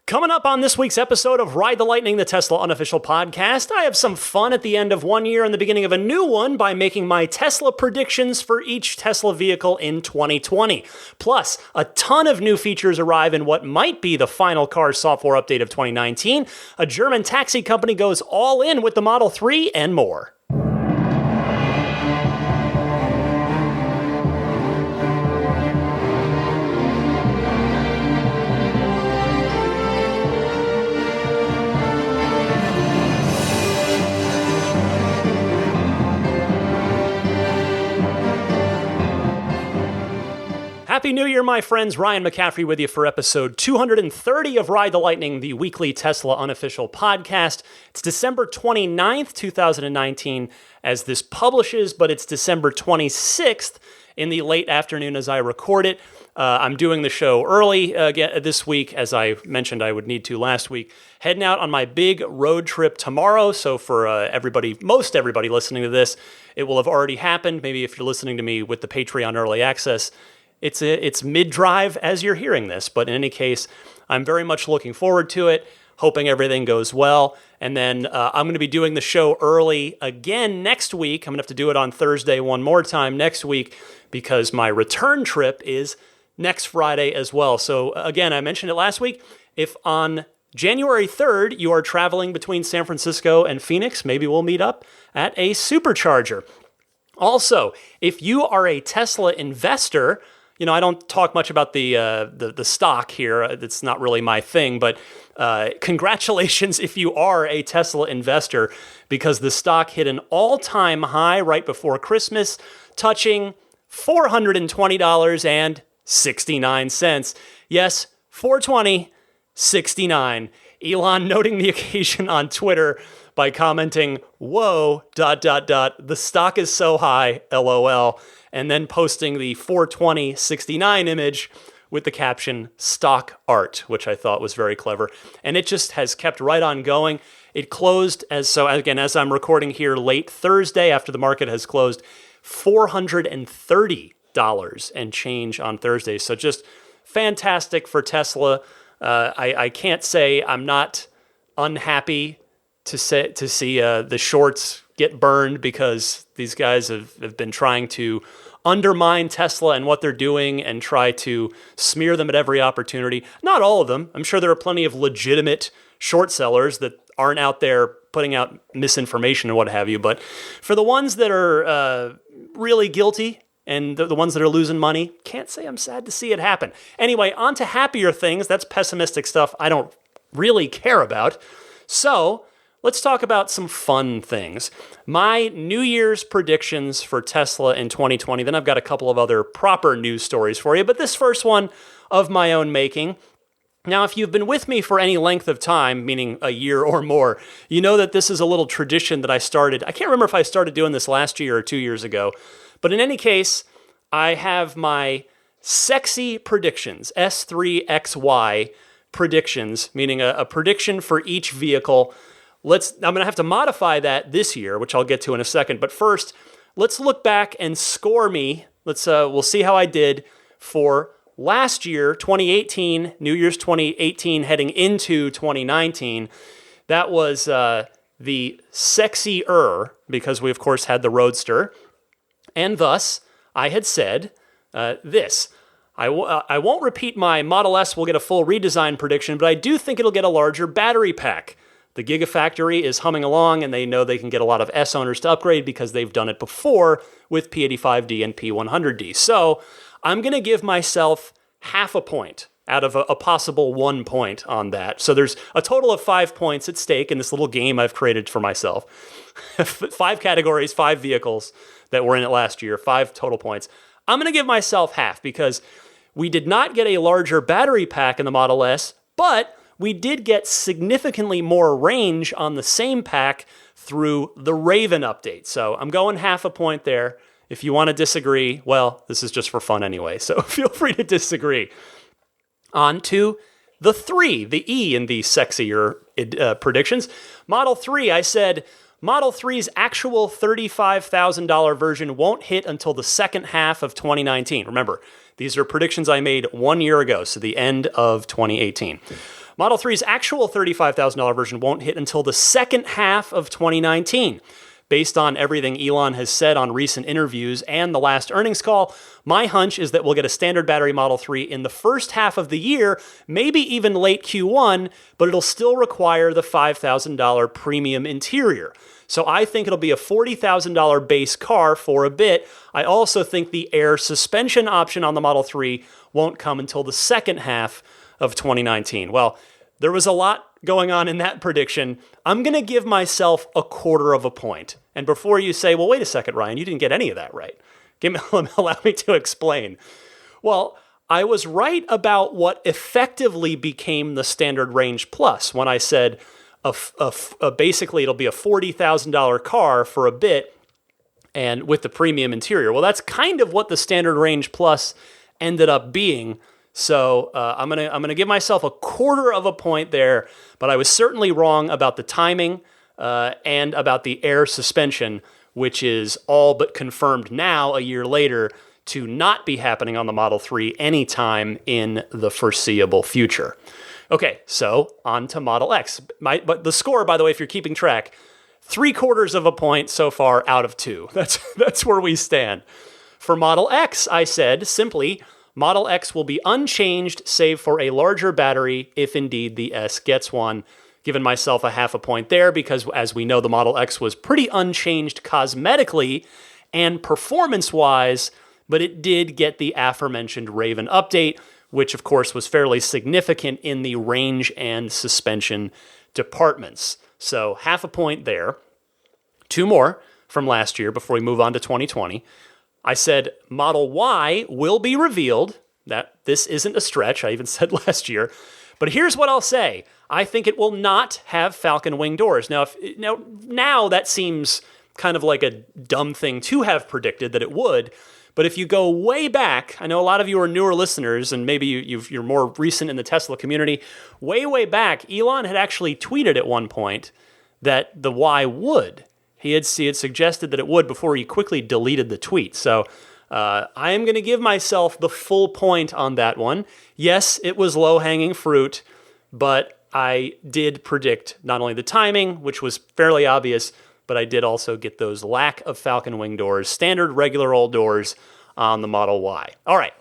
Coming up on this week's episode of Ride the Lightning, the Tesla unofficial podcast, I have some fun at the end of one year and the beginning of a new one by making my Tesla predictions for each Tesla vehicle in 2020. Plus, a ton of new features arrive in what might be the final car software update of 2019. A German taxi company goes all in with the Model 3 and more. Happy New Year, my friends. Ryan McCaffrey with you for episode 230 of Ride the Lightning, the weekly Tesla unofficial podcast. It's December 29th, 2019 as this publishes, but it's December 26th in the late afternoon as I record it. I'm doing the show early again this week, as I mentioned I would need to last week. Heading out on my big road trip tomorrow, so for most everybody listening to this, it will have already happened. Maybe if you're listening to me with the Patreon early access, it's mid-drive as you're hearing this, but in any case, I'm very much looking forward to it, hoping everything goes well, and then I'm going to be doing the show early again next week. I'm going to have to do it on Thursday one more time next week because my return trip is next Friday as well. So again, I mentioned it last week, if on January 3rd you are traveling between San Francisco and Phoenix, maybe we'll meet up at a supercharger. Also, if you are a Tesla investor, I don't talk much about the stock here. It's not really my thing, but congratulations if you are a Tesla investor, because the stock hit an all-time high right before Christmas, touching $420.69. Yes, $420.69. Elon noting the occasion on Twitter by commenting, "Whoa, ... the stock is so high, LOL," and then posting the 420.69 image with the caption, "stock art," which I thought was very clever. And it just has kept right on going. It closed as I'm recording here late Thursday after the market has closed, $430 and change on Thursday. So just fantastic for Tesla. I can't say I'm not unhappy to see the shorts get burned, because these guys have been trying to undermine Tesla and what they're doing and try to smear them at every opportunity. Not all of them. I'm sure there are plenty of legitimate short sellers that aren't out there putting out misinformation and what have you. But for the ones that are really guilty and the ones that are losing money, can't say I'm sad to see it happen. Anyway, on to happier things. That's pessimistic stuff I don't really care about. So let's talk about some fun things. My New Year's predictions for Tesla in 2020. Then I've got a couple of other proper news stories for you, but this first one of my own making. Now, if you've been with me for any length of time, meaning a year or more, you know that this is a little tradition that I started. I can't remember if I started doing this last year or 2 years ago, but in any case, I have my sexy predictions, S3XY predictions, meaning a prediction for each vehicle. I'm going to have to modify that this year, which I'll get to in a second. But first, let's look back and score me. We'll see how I did for last year, 2018, New Year's 2018, heading into 2019. That was the sexier, because we, of course, had the Roadster. And thus, I had said this. I won't repeat my Model S will get a full redesign prediction, but I do think it'll get a larger battery pack. The Gigafactory is humming along, and they know they can get a lot of S owners to upgrade because they've done it before with P85D and P100D. So I'm going to give myself half a point out of a possible 1 point on that. So there's a total of 5 points at stake in this little game I've created for myself. 5 categories, 5 vehicles that were in it last year, 5 total points. I'm going to give myself half because we did not get a larger battery pack in the Model S, but we did get significantly more range on the same pack through the Raven update. So I'm going half a point there. If you want to disagree, well, this is just for fun anyway, so feel free to disagree. On to the 3, the E in the sexier predictions. Model 3, I said Model 3's actual $35,000 version won't hit until the second half of 2019. Remember, these are predictions I made 1 year ago, so the end of 2018. Model 3's actual $35,000 version won't hit until the second half of 2019. Based on everything Elon has said on recent interviews and the last earnings call, my hunch is that we'll get a standard battery Model 3 in the first half of the year, maybe even late Q1, but it'll still require the $5,000 premium interior. So I think it'll be a $40,000 base car for a bit. I also think the air suspension option on the Model 3 won't come until the second half of 2019. Well, there was a lot going on in that prediction. I'm going to give myself a quarter of a point. And before you say, well, wait a second, Ryan, you didn't get any of that right. Allow me to explain. Well, I was right about what effectively became the Standard Range Plus when I said basically it'll be a $40,000 car for a bit and with the premium interior. Well, that's kind of what the Standard Range Plus ended up being. So I'm gonna give myself a quarter of a point there, but I was certainly wrong about the timing and about the air suspension, which is all but confirmed now, a year later, to not be happening on the Model 3 anytime in the foreseeable future. Okay, so on to Model X. But the score, by the way, if you're keeping track, 3/4 of a point so far out of 2. That's where we stand. For Model X, I said simply, Model X will be unchanged save for a larger battery if indeed the S gets one. Giving myself a half a point there because, as we know, the Model X was pretty unchanged cosmetically and performance-wise, but it did get the aforementioned Raven update, which of course was fairly significant in the range and suspension departments. So half a point there. 2 more from last year before we move on to 2020. I said Model Y will be revealed. That this isn't a stretch. I even said last year. But here's what I'll say. I think it will not have Falcon Wing doors. Now that seems kind of like a dumb thing to have predicted that it would. But if you go way back, I know a lot of you are newer listeners, and maybe you're more recent in the Tesla community. Way back, Elon had actually tweeted at one point that the Y would. He had suggested that it would before he quickly deleted the tweet. So I am going to give myself the full point on that one. Yes, it was low-hanging fruit, but I did predict not only the timing, which was fairly obvious, but I did also get those lack of Falcon Wing doors, standard regular old doors on the Model Y. All right,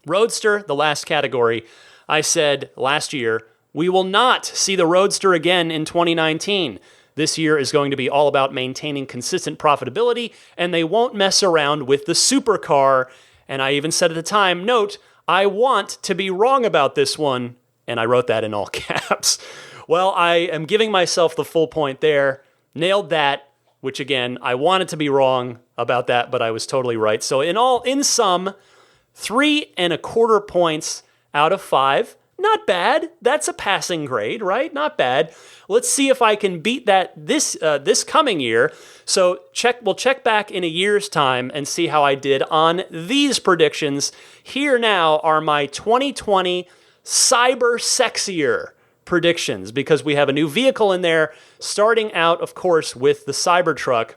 Roadster, the last category. I said last year, we will not see the Roadster again in 2019. This year is going to be all about maintaining consistent profitability, and they won't mess around with the supercar. And I even said at the time, note, I want to be wrong about this one, and I wrote that in all caps. Well, I am giving myself the full point there. Nailed that, which again, I wanted to be wrong about that, but I was totally right. So in sum, 3.25 points out of 5. Not bad. That's a passing grade, right? Not bad. Let's see if I can beat that this coming year. So we'll check back in a year's time and see how I did on these predictions. Here now are my 2020 Cyber Sexier predictions, because we have a new vehicle in there, starting out, of course, with the Cybertruck.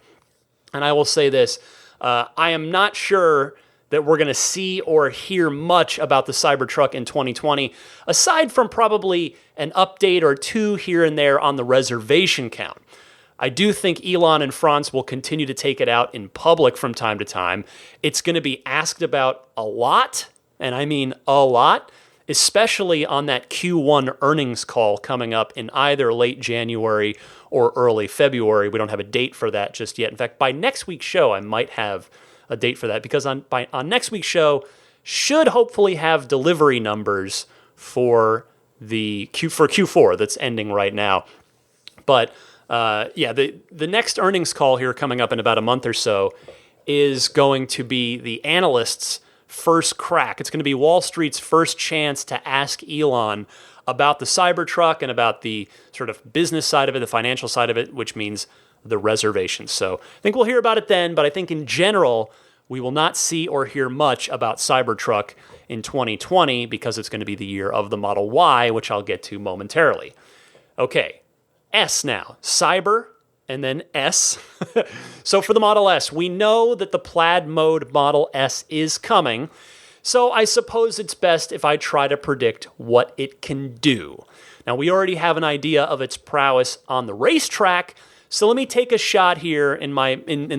And I will say this, I am not sure that we're going to see or hear much about the Cybertruck in 2020, aside from probably an update or two here and there on the reservation count. I do think Elon and Franz will continue to take it out in public from time to time. It's going to be asked about a lot, and I mean a lot, especially on that Q1 earnings call coming up in either late January or early February. We don't have a date for that just yet. In fact, by next week's show, I might have a date for that, because on next week's show should hopefully have delivery numbers for Q4 that's ending right now. But the next earnings call here coming up in about a month or so is going to be the analysts' first crack. It's going to be Wall Street's first chance to ask Elon about the Cybertruck and about the sort of business side of it, the financial side of it, which means the reservations. So I think we'll hear about it then, but I think in general, we will not see or hear much about Cybertruck in 2020 because it's going to be the year of the Model Y, which I'll get to momentarily. Okay, S now. Cyber and then S. So for the Model S, we know that the plaid mode Model S is coming. So I suppose it's best if I try to predict what it can do. Now, we already have an idea of its prowess on the racetrack, so let me take a shot here in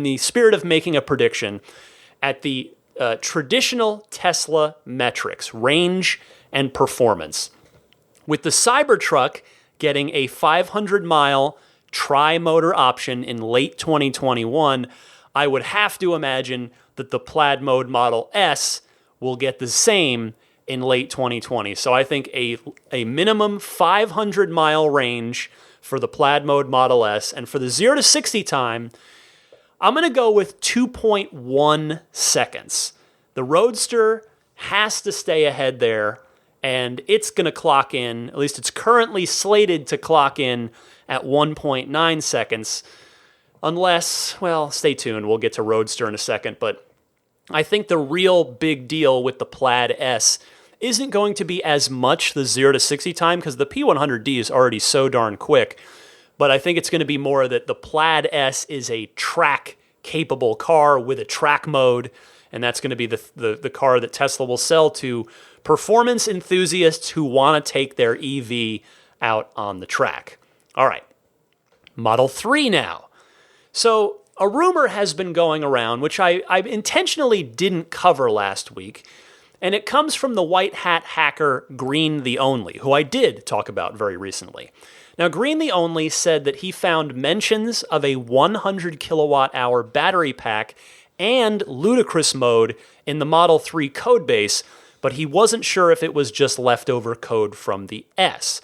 the spirit of making a prediction at the traditional Tesla metrics, range and performance. With the Cybertruck getting a 500-mile tri-motor option in late 2021, I would have to imagine that the Plaid Mode Model S will get the same in late 2020. So I think a minimum 500-mile range for the Plaid Mode Model S, and for the 0 to 60 time, I'm going to go with 2.1 seconds. The Roadster has to stay ahead there, and it's going to clock in, at least it's currently slated to clock in at 1.9 seconds, unless, well, stay tuned, we'll get to Roadster in a second, but I think the real big deal with the Plaid S isn't going to be as much the 0 to 60 time, because the P100D is already so darn quick, but I think it's going to be more that the Plaid S is a track-capable car with a track mode, and that's going to be the car that Tesla will sell to performance enthusiasts who want to take their EV out on the track. All right, Model 3 now. So a rumor has been going around, which I intentionally didn't cover last week, and it comes from the white hat hacker Green the Only, who I did talk about very recently. Now, Green the Only said that he found mentions of a 100 kilowatt hour battery pack and ludicrous mode in the Model 3 codebase, but he wasn't sure if it was just leftover code from the S.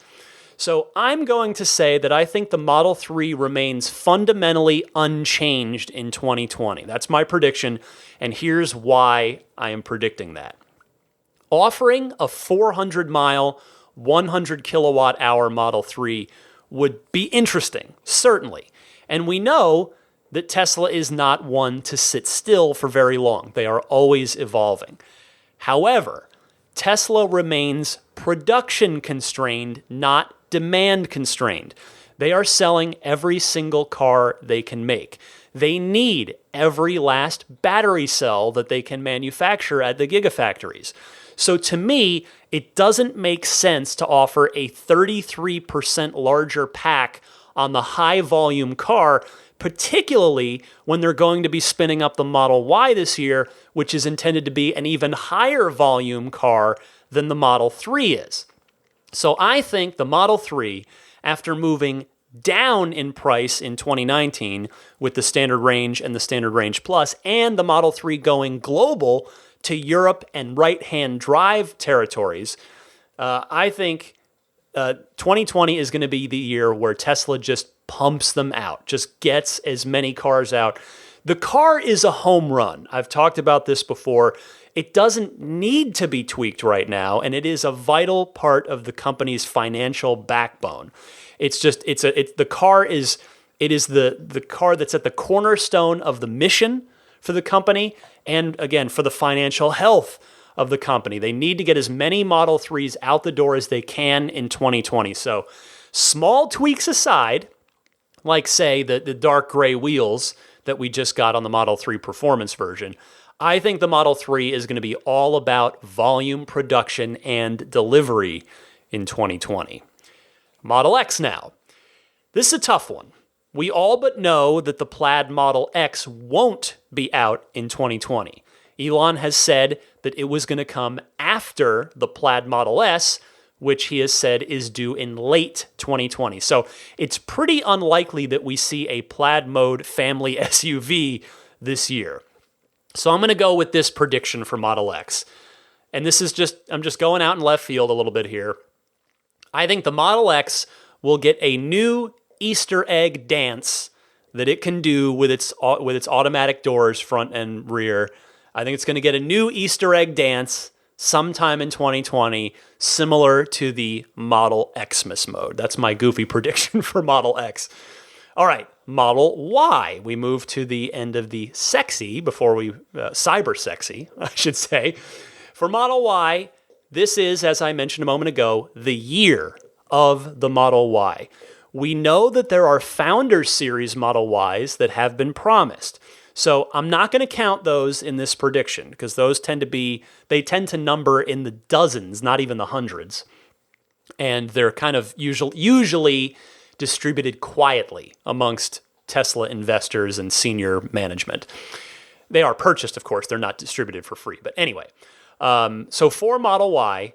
So I'm going to say that I think the Model 3 remains fundamentally unchanged in 2020. That's my prediction, and here's why I am predicting that. Offering a 400-mile, 100 kilowatt hour Model 3 would be interesting, certainly. And we know that Tesla is not one to sit still for very long. They are always evolving. However, Tesla remains production constrained, not demand constrained. They are selling every single car they can make. They need every last battery cell that they can manufacture at the gigafactories. So to me, it doesn't make sense to offer a 33% larger pack on the high volume car, particularly when they're going to be spinning up the Model Y this year, which is intended to be an even higher volume car than the Model 3 is. So I think the Model 3, after moving down in price in 2019 with the Standard Range and the Standard Range Plus, and the Model 3 going global to Europe and right-hand drive territories, I think 2020 is going to be the year where Tesla just pumps them out, just gets as many cars out. The car is a home run. I've talked about this before. It doesn't need to be tweaked right now, and it is a vital part of the company's financial backbone. The car is the car that's at the cornerstone of the mission for the company, and again, for the financial health of the company. They need to get as many Model 3s out the door as they can in 2020. So small tweaks aside, like say the dark gray wheels that we just got on the Model 3 performance version, I think the Model 3 is going to be all about volume production and delivery in 2020. Model X now. This is a tough one. We all but know that the Plaid Model X won't be out in 2020. Elon has said that it was going to come after the Plaid Model S, which he has said is due in late 2020. So it's pretty unlikely that we see a Plaid Mode family SUV this year. So I'm going to go with this prediction for Model X. And this is I'm just going out in left field a little bit here. I think the Model X will get a new Easter egg dance that it can do with its automatic doors, front and rear. I think it's going to get a new Easter egg dance sometime in 2020, similar to the Model Xmas mode. That's my goofy prediction for Model X. All right, Model Y. We move to the end of the sexy, cyber sexy, I should say. For Model Y, this is, as I mentioned a moment ago, the year of the Model Y. We know that there are Founders Series Model Ys that have been promised. So I'm not going to count those in this prediction because those tend to number in the dozens, not even the hundreds. and they're kind of usually distributed quietly amongst Tesla investors and senior management. They are purchased, of course. They're not distributed for free. But anyway, so for Model Y,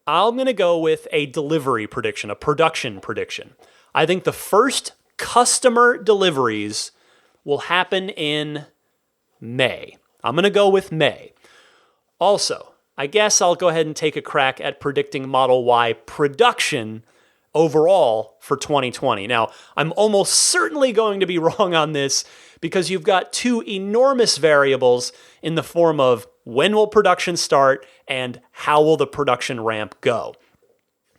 I'm going to go with a delivery prediction, a production prediction. I think the first customer deliveries will happen in May. I'm going to go with May. Also, I guess I'll go ahead and take a crack at predicting Model Y production overall for 2020. Now, I'm almost certainly going to be wrong on this because you've got two enormous variables in the form of when will production start and how will the production ramp go.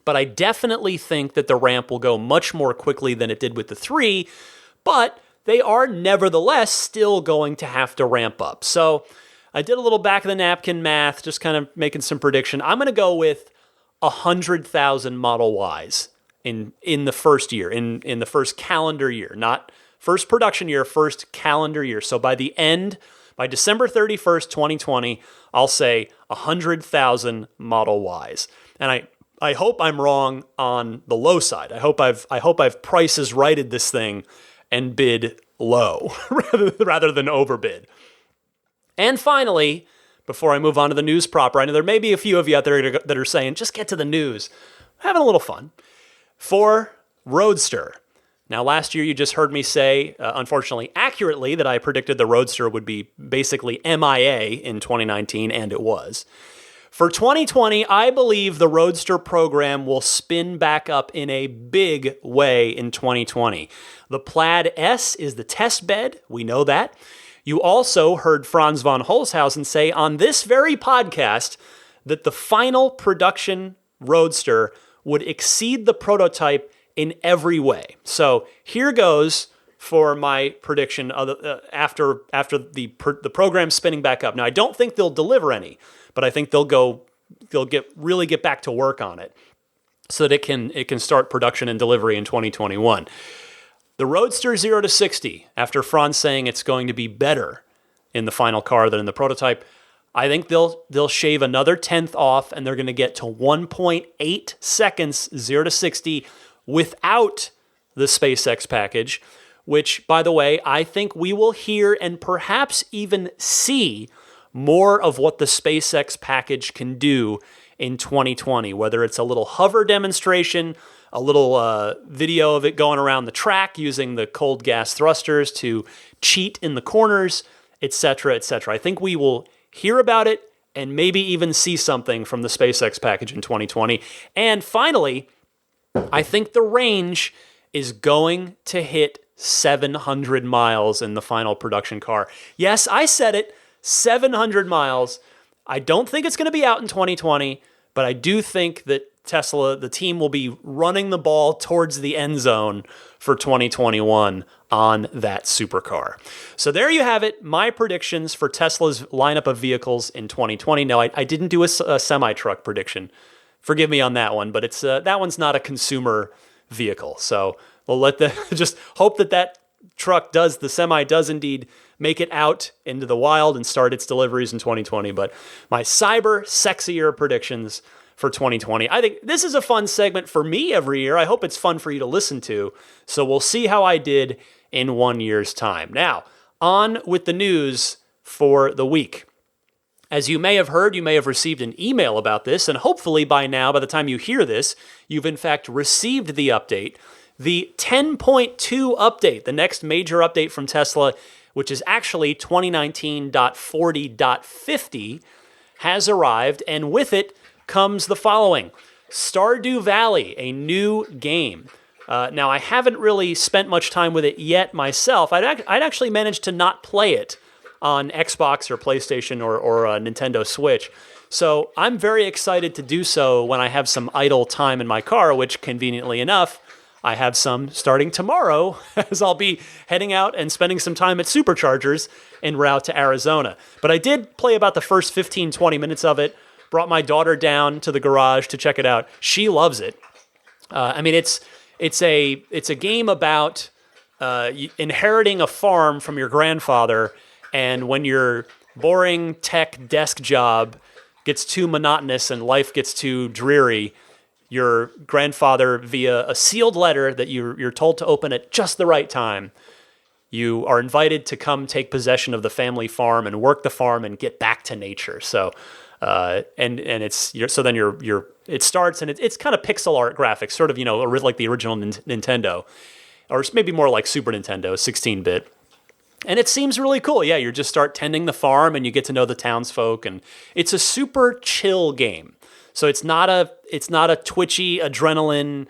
But I definitely think that the ramp will go much more quickly than it did with the 3, but they are nevertheless still going to have to ramp up. So I did a little back of the napkin math, just kind of making some prediction. I'm going to go with 100,000 Model Ys in the first year, in the first calendar year, not first production year, first calendar year. So by December 31st, 2020, I'll say 100,000 Model Ys. And I hope I'm wrong on the low side. I hope I've prices righted this thing and bid low rather than overbid. And finally, before I move on to the news proper, I know there may be a few of you out there that are saying, just get to the news. Having a little fun. For Roadster. Now, last year you just heard me say, unfortunately accurately, that I predicted the Roadster would be basically MIA in 2019, and it was. For 2020, I believe the Roadster program will spin back up in a big way in 2020. The Plaid S is the test bed. We know that. You also heard Franz von Holzhausen say on this very podcast that the final production Roadster would exceed the prototype in every way. So here goes for my prediction after the program spinning back up. Now, I don't think they'll deliver any, but I think they'll get back to work on it so that it can start production and delivery in 2021. The Roadster 0 to 60, after Franz saying it's going to be better in the final car than in the prototype, I think they'll shave another tenth off and they're going to get to 1.8 seconds 0 to 60 without the SpaceX package, which, by the way, I think we will hear and perhaps even see more of what the SpaceX package can do in 2020, whether it's a little hover demonstration, a little video of it going around the track using the cold gas thrusters to cheat in the corners, etc., etc. I think we will hear about it and maybe even see something from the SpaceX package in 2020. And finally, I think the range is going to hit 700 miles in the final production car. Yes, I said it, 700 miles. I don't think it's going to be out in 2020, but I do think that Tesla, the team, will be running the ball towards the end zone for 2021 on that supercar. So there you have it, my predictions for Tesla's lineup of vehicles in 2020. Now, I didn't do a semi-truck prediction. Forgive me on that one, but it's that one's not a consumer vehicle. So we'll just hope that the semi does indeed make it out into the wild and start its deliveries in 2020. But my cyber sexier predictions for 2020. I think this is a fun segment for me every year. I hope it's fun for you to listen to. So we'll see how I did in 1 year's time. Now, on with the news for the week. As you may have heard, you may have received an email about this, and hopefully by now, by the time you hear this, you've in fact received the update. The 10.2 update, the next major update from Tesla, which is actually 2019.40.50, has arrived, and with it comes the following. Stardew Valley, a new game. Now, I haven't really spent much time with it yet myself. I'd actually managed to not play it on Xbox or PlayStation or Nintendo Switch. So I'm very excited to do so when I have some idle time in my car, which conveniently enough, I have some starting tomorrow as I'll be heading out and spending some time at Superchargers en route to Arizona. But I did play about the first 15, 20 minutes of it, brought my daughter down to the garage to check it out. She loves it. It's a game about inheriting a farm from your grandfather, and when your boring tech desk job gets too monotonous and life gets too dreary, your grandfather via a sealed letter that you're told to open at just the right time. You are invited to come take possession of the family farm and work the farm and get back to nature. So, and it's so then it starts and it's kind of pixel art graphics, sort of like the original Nintendo, or maybe more like Super Nintendo, 16-bit. And it seems really cool. Yeah, you just start tending the farm and you get to know the townsfolk, and it's a super chill game. So it's not a twitchy adrenaline,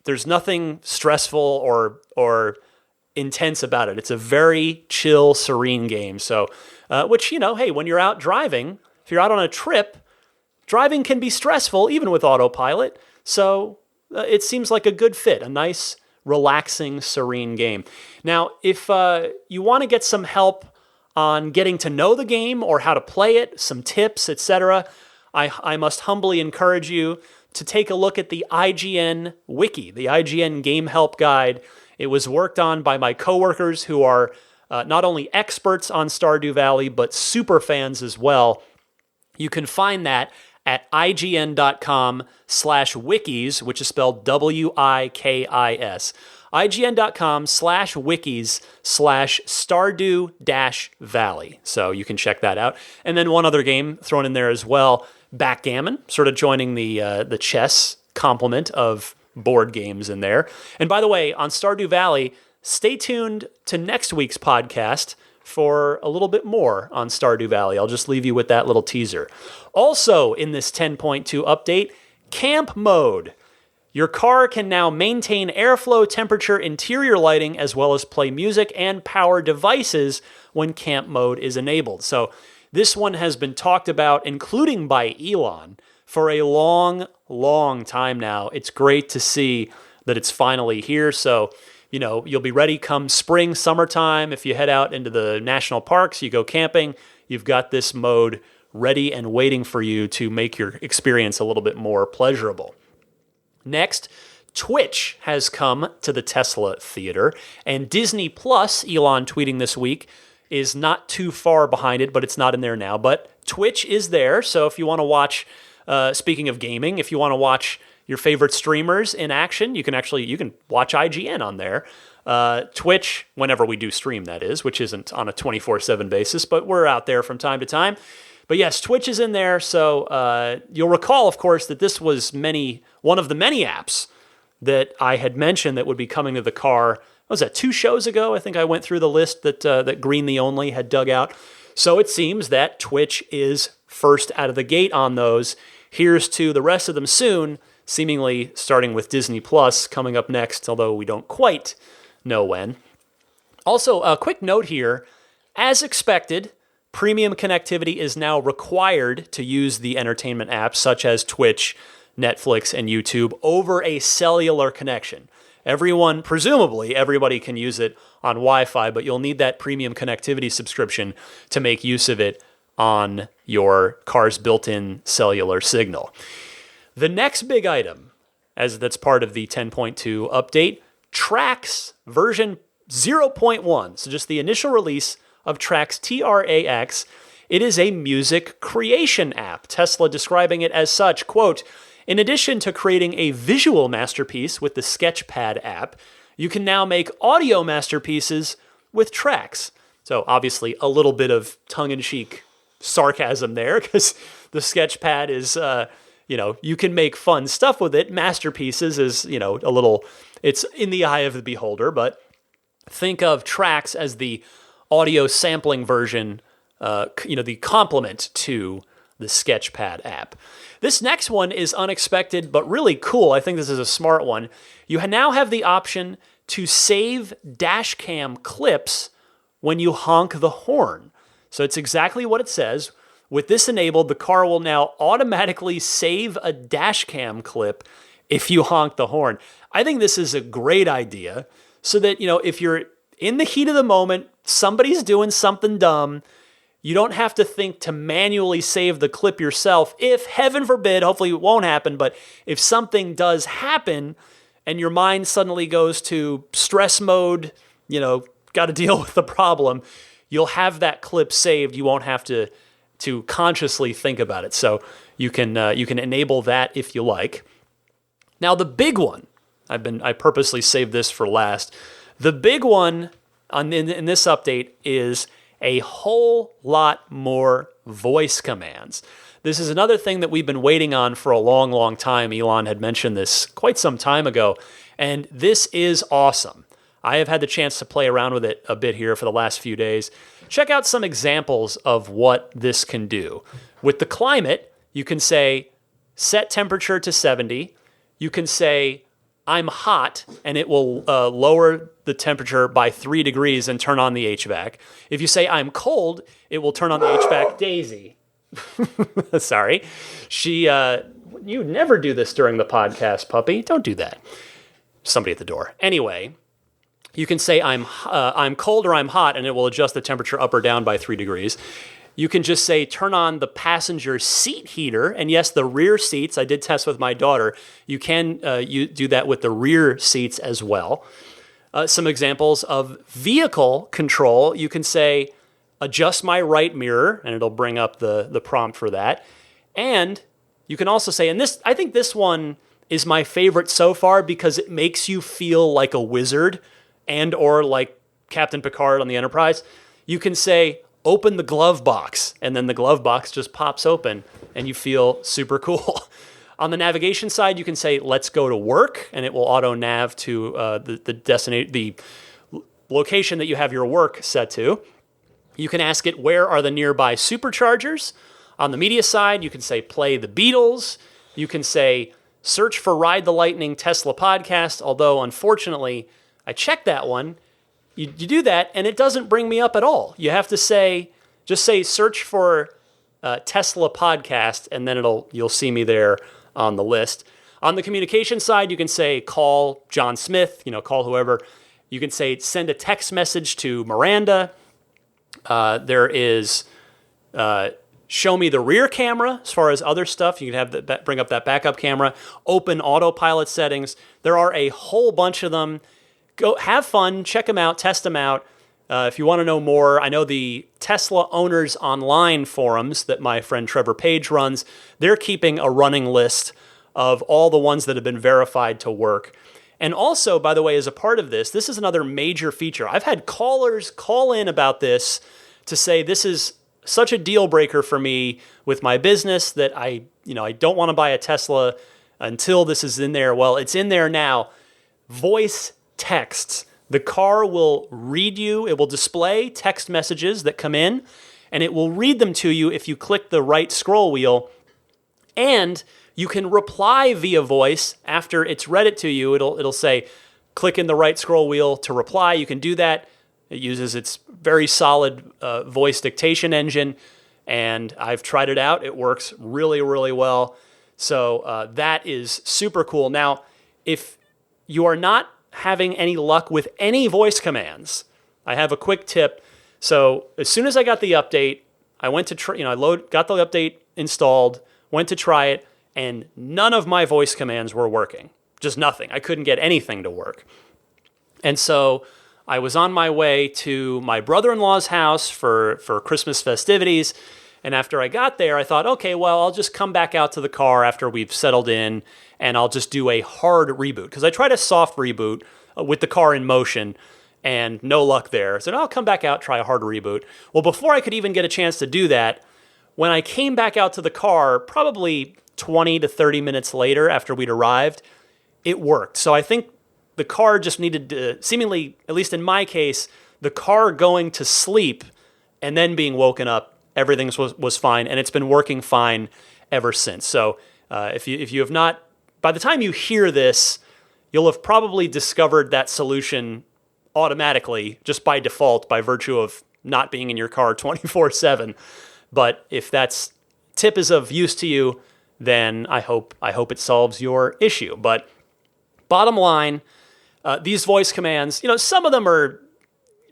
there's nothing stressful or intense about it. It's a very chill, serene game. So, which, hey, when you're out driving, if you're out on a trip, driving can be stressful even with autopilot. So it seems like a good fit, a nice, relaxing, serene game. Now, if you want to get some help on getting to know the game or how to play it, some tips, etc., I must humbly encourage you to take a look at the IGN Wiki, the IGN Game Help Guide. It was worked on by my coworkers who are not only experts on Stardew Valley, but super fans as well. You can find that at ign.com/wikis, which is spelled WIKIS. ign.com/wikis/Stardew-Valley. So you can check that out. And then one other game thrown in there as well, Backgammon, sort of joining the chess complement of board games in there. And by the way, on Stardew Valley, stay tuned to next week's podcast for a little bit more on Stardew Valley. I'll just leave you with that little teaser. Also in this 10.2 update, camp mode. Your car can now maintain airflow, temperature, interior lighting, as well as play music and power devices when camp mode is enabled. So this one has been talked about, including by Elon, for a long, long time now. It's great to see that it's finally here. So, you'll be ready come spring, summertime. If you head out into the national parks, you go camping, you've got this mode ready and waiting for you to make your experience a little bit more pleasurable. Next, Twitch has come to the Tesla theater, and Disney Plus, Elon tweeting this week, is not too far behind it, but it's not in there now. But Twitch is there, so if you want to watch, speaking of gaming, if you want to watch your favorite streamers in action, you can watch IGN on there. Twitch, whenever we do stream, that is, which isn't on a 24/7 basis, but we're out there from time to time. But yes, Twitch is in there, so you'll recall, of course, that this was one of the many apps that I had mentioned that would be coming to the car. What was that, 2 shows ago? I think I went through the list that Green the Only had dug out. So it seems that Twitch is first out of the gate on those. Here's to the rest of them soon, seemingly starting with Disney Plus coming up next, although we don't quite know when. Also, a quick note here. As expected, premium connectivity is now required to use the entertainment apps such as Twitch, Netflix, and YouTube over a cellular connection. Presumably everybody can use it on Wi-Fi, but you'll need that premium connectivity subscription to make use of it on your car's built-in cellular signal. The next big item, as that's part of the 10.2 update, Trax version 0.1. So just the initial release of Trax, Trax. It is a music creation app. Tesla describing it as such, quote, "In addition to creating a visual masterpiece with the Sketchpad app, you can now make audio masterpieces with Trax." So obviously a little bit of tongue-in-cheek sarcasm there, because the Sketchpad is, you can make fun stuff with it. Masterpieces is, it's in the eye of the beholder, but think of Trax as the audio sampling version, the complement to the Sketchpad app. This next one is unexpected, but really cool. I think this is a smart one. You now have the option to save dash cam clips when you honk the horn. So it's exactly what it says. With this enabled, the car will now automatically save a dash cam clip if you honk the horn. I think this is a great idea so that, if you're in the heat of the moment, somebody's doing something dumb, you don't have to think to manually save the clip yourself. If, heaven forbid, hopefully it won't happen, but if something does happen and your mind suddenly goes to stress mode, got to deal with the problem, you'll have that clip saved. You won't have to consciously think about it. So, you can enable that if you like. Now the big one, I purposely saved this for last. The big one in this update is a whole lot more voice commands. This is another thing that we've been waiting on for a long, long time. Elon had mentioned this quite some time ago, and this is awesome. I have had the chance to play around with it a bit here for the last few days. Check out some examples of what this can do. With the climate, you can say, set temperature to 70. You can say, I'm hot, and it will lower the temperature by 3 degrees and turn on the HVAC. If you say, I'm cold, it will turn on the HVAC. Daisy. Sorry. You never do this during the podcast, puppy. Don't do that. Somebody at the door. Anyway, you can say I'm cold or I'm hot, and it will adjust the temperature up or down by 3 degrees. You can just say, turn on the passenger seat heater. And yes, the rear seats, I did test with my daughter. You can you do that with the rear seats as well. Some examples of vehicle control. You can say, adjust my right mirror, and it'll bring up the prompt for that. And you can also say, and I think this one is my favorite so far because it makes you feel like a wizard and or like Captain Picard on the Enterprise. You can say, open the glove box, and then the glove box just pops open, and you feel super cool. On the navigation side, you can say, let's go to work, and it will auto-nav to the location that you have your work set to. You can ask it, where are the nearby superchargers? On the media side, you can say, play the Beatles. You can say, search for Ride the Lightning Tesla podcast, although, unfortunately, I checked that one. You do that, and it doesn't bring me up at all. You have to just say search for Tesla podcast, and then you'll see me there on the list. On the communication side, you can say call John Smith, call whoever. You can say send a text message to Miranda. There is show me the rear camera as far as other stuff. You can bring up that backup camera. Open autopilot settings. There are a whole bunch of them. Go have fun, check them out, test them out. If you want to know more, I know the Tesla Owners Online forums that my friend Trevor Page runs, they're keeping a running list of all the ones that have been verified to work. And also, by the way, as a part of this is another major feature. I've had callers call in about this to say this is such a deal breaker for me with my business that I don't want to buy a Tesla until this is in there. Well, it's in there now. Voice texts. The car will read you. It will display text messages that come in, and it will read them to you if you click the right scroll wheel. And you can reply via voice after it's read it to you. It'll say, click in the right scroll wheel to reply. You can do that. It uses its very solid voice dictation engine, and I've tried it out. It works really, really well. So that is super cool. Now, if you are not having any luck with any voice commands, I have a quick tip. So as soon as I got the update, I went to got the update installed, went to try it, and none of my voice commands were working. Just nothing. I couldn't get anything to work. And so I was on my way to my brother-in-law's house for Christmas festivities. And after I got there, I thought, okay, well, I'll just come back out to the car after we've settled in, and I'll just do a hard reboot. Because I tried a soft reboot with the car in motion, and no luck there. So I'll come back out, try a hard reboot. Well, before I could even get a chance to do that, when I came back out to the car, probably 20 to 30 minutes later after we'd arrived, it worked. So I think the car just needed to, seemingly, at least in my case, the car going to sleep and then being woken up, everything was fine, and it's been working fine ever since. So if you have not, by the time you hear this, you'll have probably discovered that solution automatically, just by default, by virtue of not being in your car 24/7. But if that tip is of use to you, then I hope it solves your issue. But bottom line, these voice commands, some of them are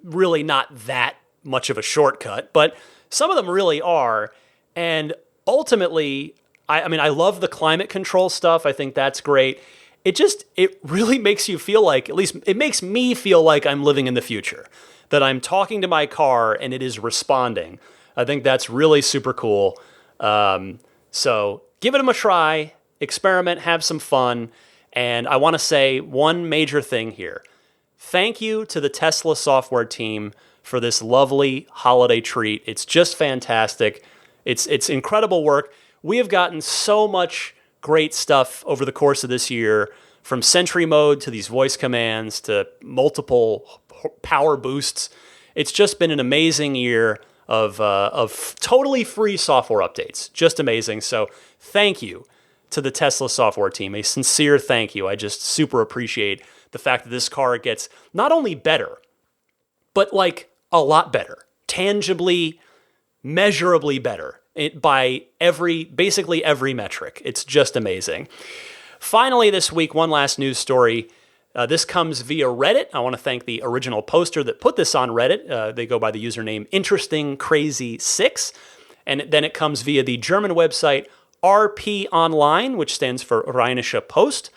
really not that much of a shortcut, but some of them really are. And ultimately, I love the climate control stuff. I think that's great. It really makes you feel like, at least it makes me feel like I'm living in the future, that I'm talking to my car and it is responding. I think that's really super cool. So give it a try, experiment, have some fun. And I want to say one major thing here. Thank you to the Tesla software team for this lovely holiday treat. It's just fantastic. It's incredible work. We have gotten so much great stuff over the course of this year, from Sentry mode to these voice commands to multiple power boosts. It's just been an amazing year of totally free software updates. Just amazing. So thank you to the Tesla software team. A sincere thank you. I just super appreciate the fact that this car gets not only better, but like a lot better, tangibly, measurably better by basically every metric. It's just amazing. Finally, this week, one last news story. This comes via Reddit. I want to thank the original poster that put this on Reddit. They go by the username InterestingCrazy6. And then it comes via the German website RP Online, which stands for Rheinische Post.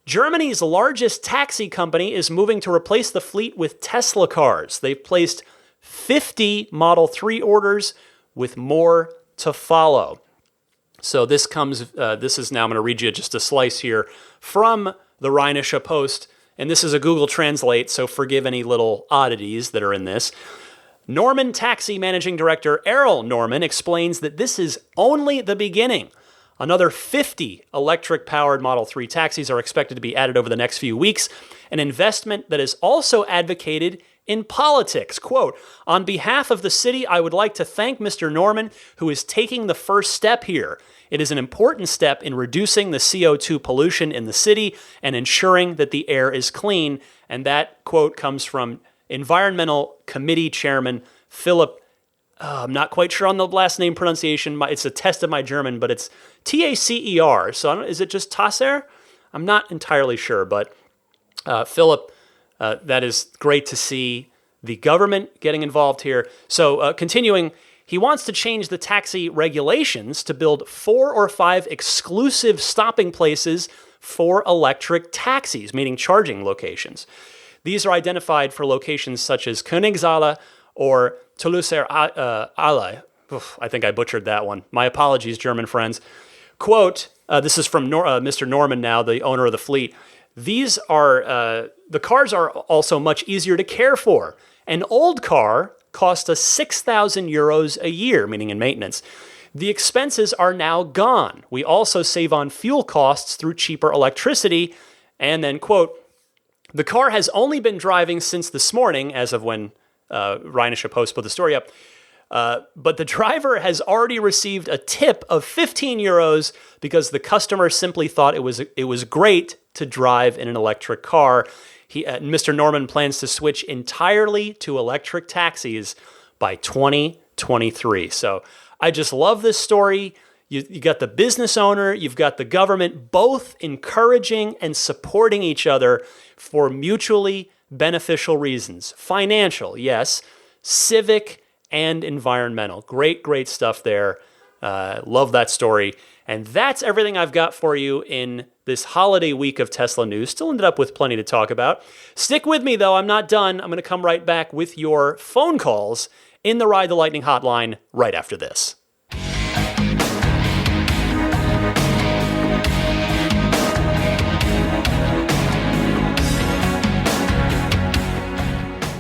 Germany's largest taxi company is moving to replace the fleet with Tesla cars. They've placed 50 Model 3 orders, with more to follow. So this is now, I'm going to read you just a slice here from the Rheinische Post, and this is a Google Translate, so forgive any little oddities that are in this. Norman Taxi Managing Director Errol Norman explains that this is only the beginning. Another 50 electric-powered Model 3 taxis are expected to be added over the next few weeks, an investment that is also advocated in politics. Quote, "On behalf of the city, I would like to thank Mr. Norman, who is taking the first step here. It is an important step in reducing the CO2 pollution in the city and ensuring that the air is clean." And that quote comes from Environmental Committee Chairman Philip. I'm not quite sure on the last name pronunciation. It's a test of my German, but it's Tacer. So is it just Tasser? I'm not entirely sure, but Philip, that is great to see the government getting involved here. So continuing, he wants to change the taxi regulations to build 4 or 5 exclusive stopping places for electric taxis, meaning charging locations. These are identified for locations such as Königshalle or Toulouser Alley. I think I butchered that one. My apologies, German friends. Quote, this is from Mr. Norman now, the owner of the fleet. These are, the cars are also much easier to care for. An old car cost us 6,000 euros a year, meaning in maintenance. The expenses are now gone. We also save on fuel costs through cheaper electricity. And then, quote, the car has only been driving since this morning, as of when Rheinische Post put the story up. But the driver has already received a tip of 15 euros because the customer simply thought it was great to drive in an electric car. Mr. Norman plans to switch entirely to electric taxis by 2023. So I just love this story. You got the business owner, you've got the government, both encouraging and supporting each other for mutually beneficial reasons. Financial, yes. Civic and environmental. Great, great stuff there. Love that story. And that's everything I've got for you in this holiday week of Tesla news. Still ended up with plenty to talk about. Stick with me, though. I'm not done. I'm going to come right back with your phone calls in the Ride the Lightning hotline right after this.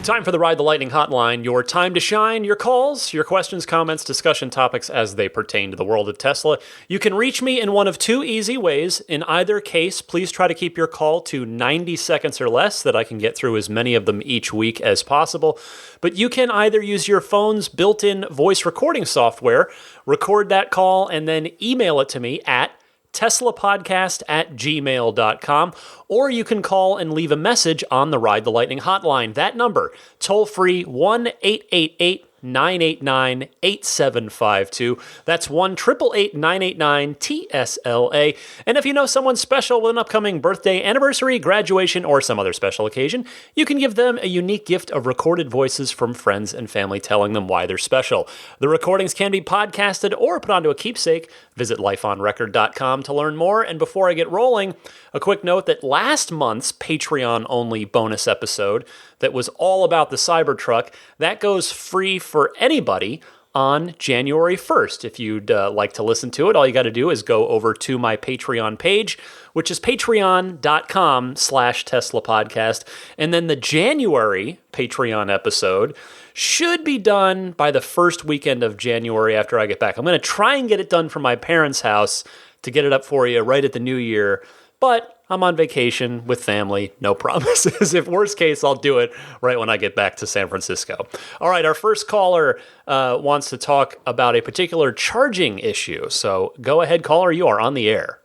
Time for the Ride the Lightning hotline. Your time to shine, your calls, your questions, comments, discussion topics as they pertain to the world of Tesla. You can reach me in one of 2 easy ways. In either case, please try to keep your call to 90 seconds or less so that I can get through as many of them each week as possible. But you can either use your phone's built-in voice recording software, record that call, and then email it to me at teslapodcast@gmail.com, or you can call and leave a message on the Ride the Lightning hotline. That number, toll-free 1-888-989-8752. That's 1-888-989-TSLA. And if you know someone special with an upcoming birthday, anniversary, graduation, or some other special occasion, you can give them a unique gift of recorded voices from friends and family telling them why they're special. The recordings can be podcasted or put onto a keepsake. Visit lifeonrecord.com to learn more. And before I get rolling, a quick note that last month's Patreon-only bonus episode that was all about the Cybertruck, that goes free for anybody on January 1st. If you'd like to listen to it, all you got to do is go over to my Patreon page, which is patreon.com/Tesla podcast. And then the January Patreon episode should be done by the first weekend of January after I get back. I'm going to try and get it done from my parents' house to get it up for you right at the new year. But I'm on vacation with family, no promises. If worst case, I'll do it right when I get back to San Francisco. All right, our first caller wants to talk about a particular charging issue. So go ahead, caller, you are on the air.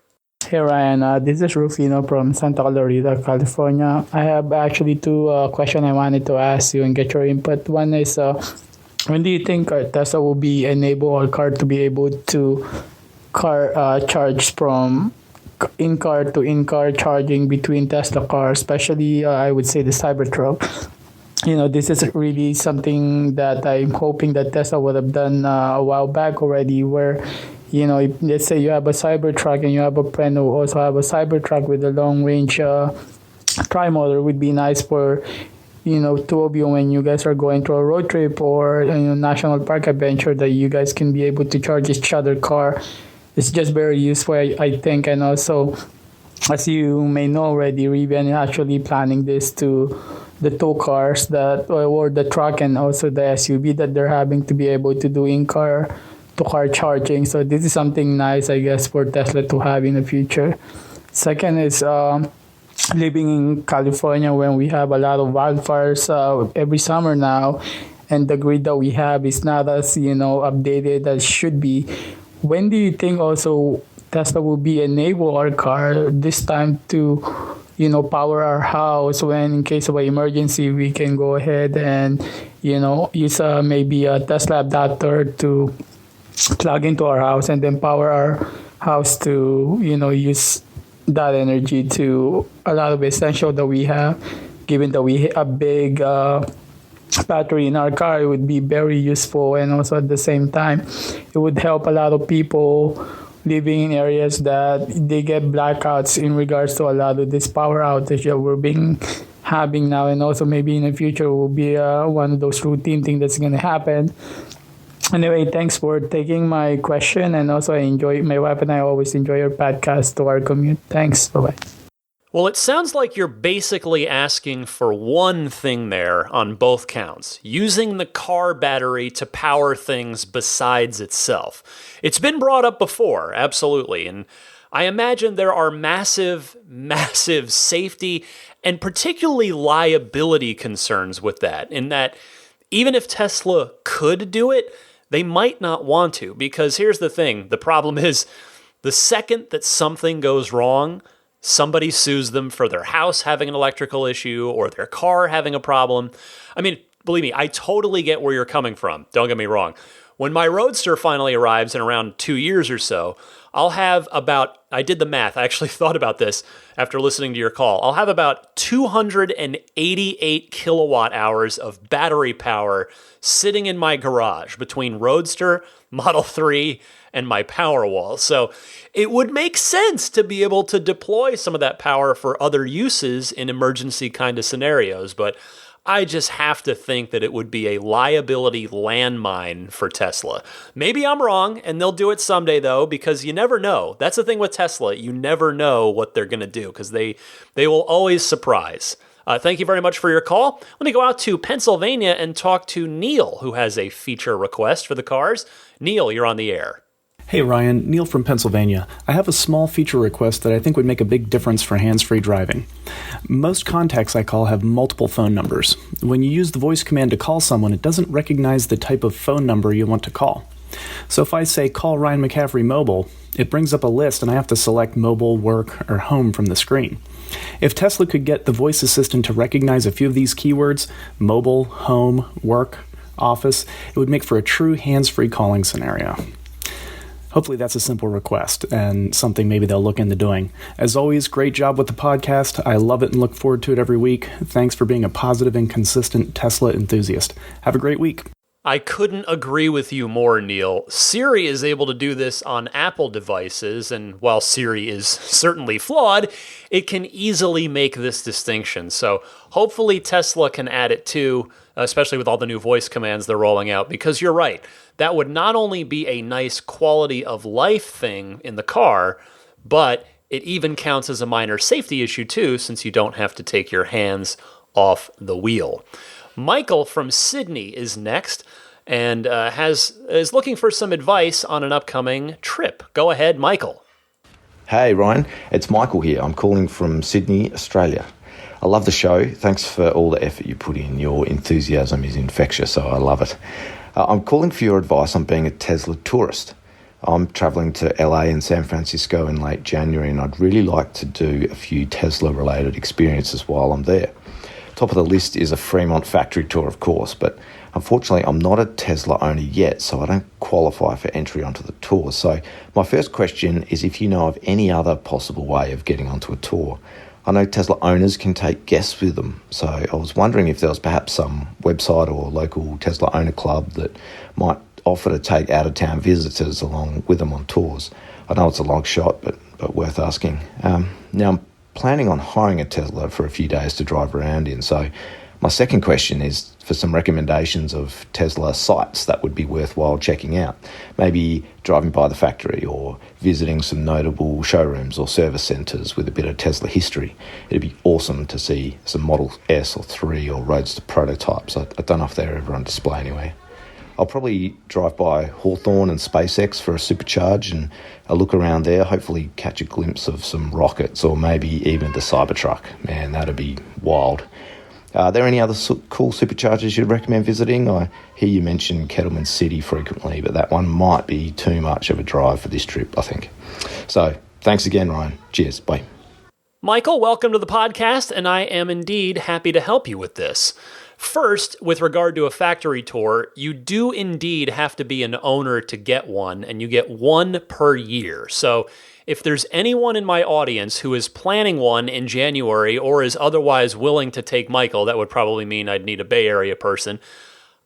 Hey Ryan, this is Rufino from Santa Clarita, California. I have actually two questions I wanted to ask you and get your input. One is, when do you think Tesla will be enable our car to be able to charge from in-car to in-car charging between Tesla cars, especially I would say the Cybertruck. This is really something that I'm hoping that Tesla would have done a while back already, where, if, let's say you have a Cybertruck and you have a friend who also have a Cybertruck with a long-range tri-motor, would be nice for, two of you when you guys are going to a road trip or national park adventure, that you guys can be able to charge each other car. It's just very useful, I think. And also, as you may know already, Rivian is actually planning this to the two cars or the truck and also the SUV that they're having to be able to do in-car to car charging. So this is something nice, I guess, for Tesla to have in the future. Second is living in California, when we have a lot of wildfires every summer now, and the grid that we have is not as updated as should be. When do you think also Tesla will be enable our car this time to, power our house, when in case of an emergency, we can go ahead and, use maybe a Tesla adapter to plug into our house and then power our house to, use that energy to a lot of essential that we have, given that we have a big battery in our car. It would be very useful, and also at the same time it would help a lot of people living in areas that they get blackouts in regards to a lot of this power outage that we're having now, and also maybe in the future will be one of those routine things that's going to happen. Anyway, thanks for taking my question, and also my wife and I always enjoy your podcast to our commute. Thanks. Bye-bye. Well, it sounds like you're basically asking for one thing there on both counts, using the car battery to power things besides itself. It's been brought up before, absolutely, and I imagine there are massive, massive safety and particularly liability concerns with that, in that even if Tesla could do it, they might not want to, because here's the thing, the problem is the second that something goes wrong, somebody sues them for their house having an electrical issue or their car having a problem. I mean, believe me, I totally get where you're coming from. Don't get me wrong. When my Roadster finally arrives in around 2 years or so, I'll have I did the math, I actually thought about this after listening to your call. I'll have about 288 kilowatt hours of battery power sitting in my garage between Roadster, Model 3, and my Powerwall. So it would make sense to be able to deploy some of that power for other uses in emergency kind of scenarios, but I just have to think that it would be a liability landmine for Tesla. Maybe I'm wrong, and they'll do it someday, though, because you never know. That's the thing with Tesla. You never know what they're going to do, because they will always surprise. Thank you very much for your call. Let me go out to Pennsylvania and talk to Neil, who has a feature request for the cars. Neil, you're on the air. Hey Ryan, Neil from Pennsylvania. I have a small feature request that I think would make a big difference for hands-free driving. Most contacts I call have multiple phone numbers. When you use the voice command to call someone, it doesn't recognize the type of phone number you want to call. So if I say call Ryan McCaffrey mobile, it brings up a list and I have to select mobile, work, or home from the screen. If Tesla could get the voice assistant to recognize a few of these keywords, mobile, home, work, office, it would make for a true hands-free calling scenario. Hopefully that's a simple request and something maybe they'll look into doing. As always, great job with the podcast. I love it and look forward to it every week. Thanks for being a positive and consistent Tesla enthusiast. Have a great week. I couldn't agree with you more, Neil. Siri is able to do this on Apple devices, and while Siri is certainly flawed, it can easily make this distinction. So hopefully Tesla can add it too, especially with all the new voice commands they're rolling out, because you're right. That would not only be a nice quality of life thing in the car, but it even counts as a minor safety issue too, since you don't have to take your hands off the wheel. Michael from Sydney is next and is looking for some advice on an upcoming trip. Go ahead, Michael. Hey Ryan, it's Michael here. I'm calling from Sydney, Australia. I love the show. Thanks for all the effort you put in. Your enthusiasm is infectious, so I love it. I'm calling for your advice on being a Tesla tourist. I'm travelling to LA and San Francisco in late January, and I'd really like to do a few Tesla-related experiences while I'm there. Top of the list is a Fremont factory tour, of course, but unfortunately I'm not a Tesla owner yet, so I don't qualify for entry onto the tour. So my first question is if you know of any other possible way of getting onto a tour. I know Tesla owners can take guests with them, so I was wondering if there was perhaps some website or local Tesla owner club that might offer to take out-of-town visitors along with them on tours. I know it's a long shot, but worth asking. Now, I'm planning on hiring a Tesla for a few days to drive around in, so my second question is for some recommendations of Tesla sites that would be worthwhile checking out. Maybe driving by the factory or visiting some notable showrooms or service centres with a bit of Tesla history. It'd be awesome to see some Model S or 3 or Roadster prototypes. I don't know if they're ever on display anywhere. I'll probably drive by Hawthorne and SpaceX for a supercharge and a look around there, hopefully catch a glimpse of some rockets or maybe even the Cybertruck. Man, that'd be wild. Are there any other cool superchargers you'd recommend visiting? I hear you mention Kettleman City frequently, but that one might be too much of a drive for this trip, I think. So, thanks again, Ryan. Cheers. Bye. Michael, welcome to the podcast, and I am indeed happy to help you with this. First, with regard to a factory tour, you do indeed have to be an owner to get one, and you get one per year. So if there's anyone in my audience who is planning one in January or is otherwise willing to take Michael, that would probably mean I'd need a Bay Area person.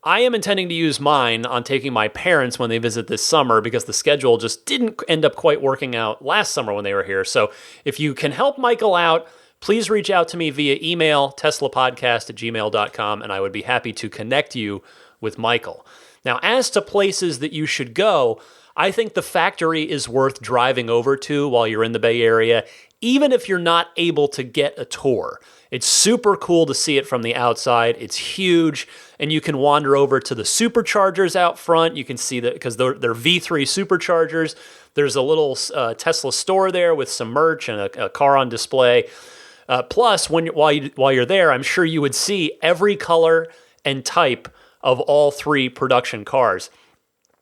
I am intending to use mine on taking my parents when they visit this summer because the schedule just didn't end up quite working out last summer when they were here. So if you can help Michael out, please reach out to me via email, teslapodcast@gmail.com, and I would be happy to connect you with Michael. Now, as to places that you should go, I think the factory is worth driving over to while you're in the Bay Area, even if you're not able to get a tour. It's super cool to see it from the outside. It's huge, and you can wander over to the superchargers out front. You can see that because they're V3 superchargers. There's a little Tesla store there with some merch and a car on display. Plus, while you're there, I'm sure you would see every color and type of all three production cars.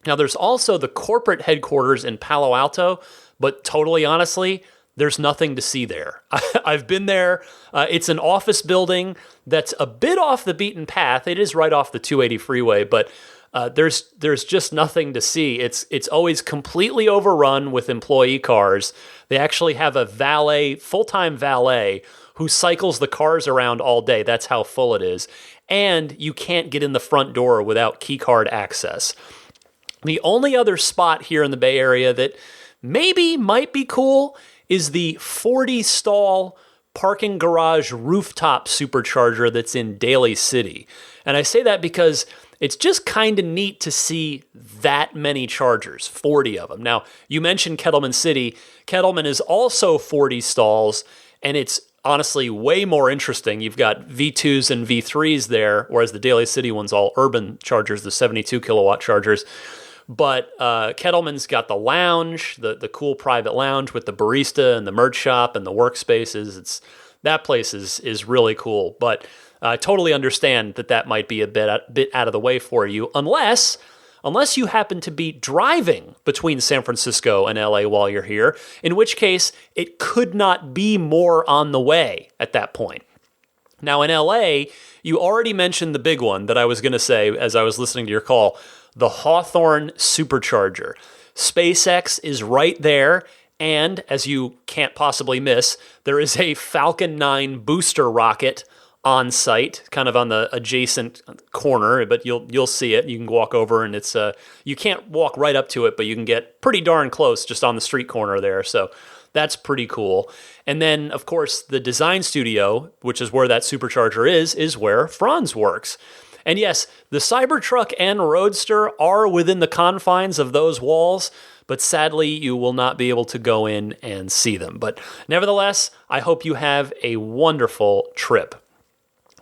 Now, there's also the corporate headquarters in Palo Alto, but totally honestly, there's nothing to see there. I've been there. It's an office building that's a bit off the beaten path. It is right off the 280 freeway, but there's just nothing to see. It's always completely overrun with employee cars. They actually have a valet, full-time valet, who cycles the cars around all day. That's how full it is. And you can't get in the front door without keycard access. The only other spot here in the Bay Area that maybe might be cool is the 40-stall parking garage rooftop supercharger that's in Daly City. And I say that because it's just kind of neat to see that many chargers, 40 of them. Now, you mentioned Kettleman City. Kettleman is also 40 stalls, and it's honestly way more interesting. You've got V2s and V3s there, whereas the Daly City one's all urban chargers, the 72 kilowatt chargers. But Kettleman's got the lounge, the cool private lounge with the barista and the merch shop and the workspaces. That place is really cool. But I totally understand that might be a bit out of the way for you, unless you happen to be driving between San Francisco and LA while you're here, in which case it could not be more on the way at that point. Now in LA, you already mentioned the big one that I was going to say as I was listening to your call, the Hawthorne Supercharger. SpaceX is right there, and as you can't possibly miss, there is a Falcon 9 booster rocket on site, kind of on the adjacent corner, but you'll see it. You can walk over, and it's you can't walk right up to it, but you can get pretty darn close just on the street corner there. So that's pretty cool. And then, of course, the design studio, which is where that supercharger is where Franz works. And yes, the Cybertruck and Roadster are within the confines of those walls, but sadly, you will not be able to go in and see them. But nevertheless, I hope you have a wonderful trip.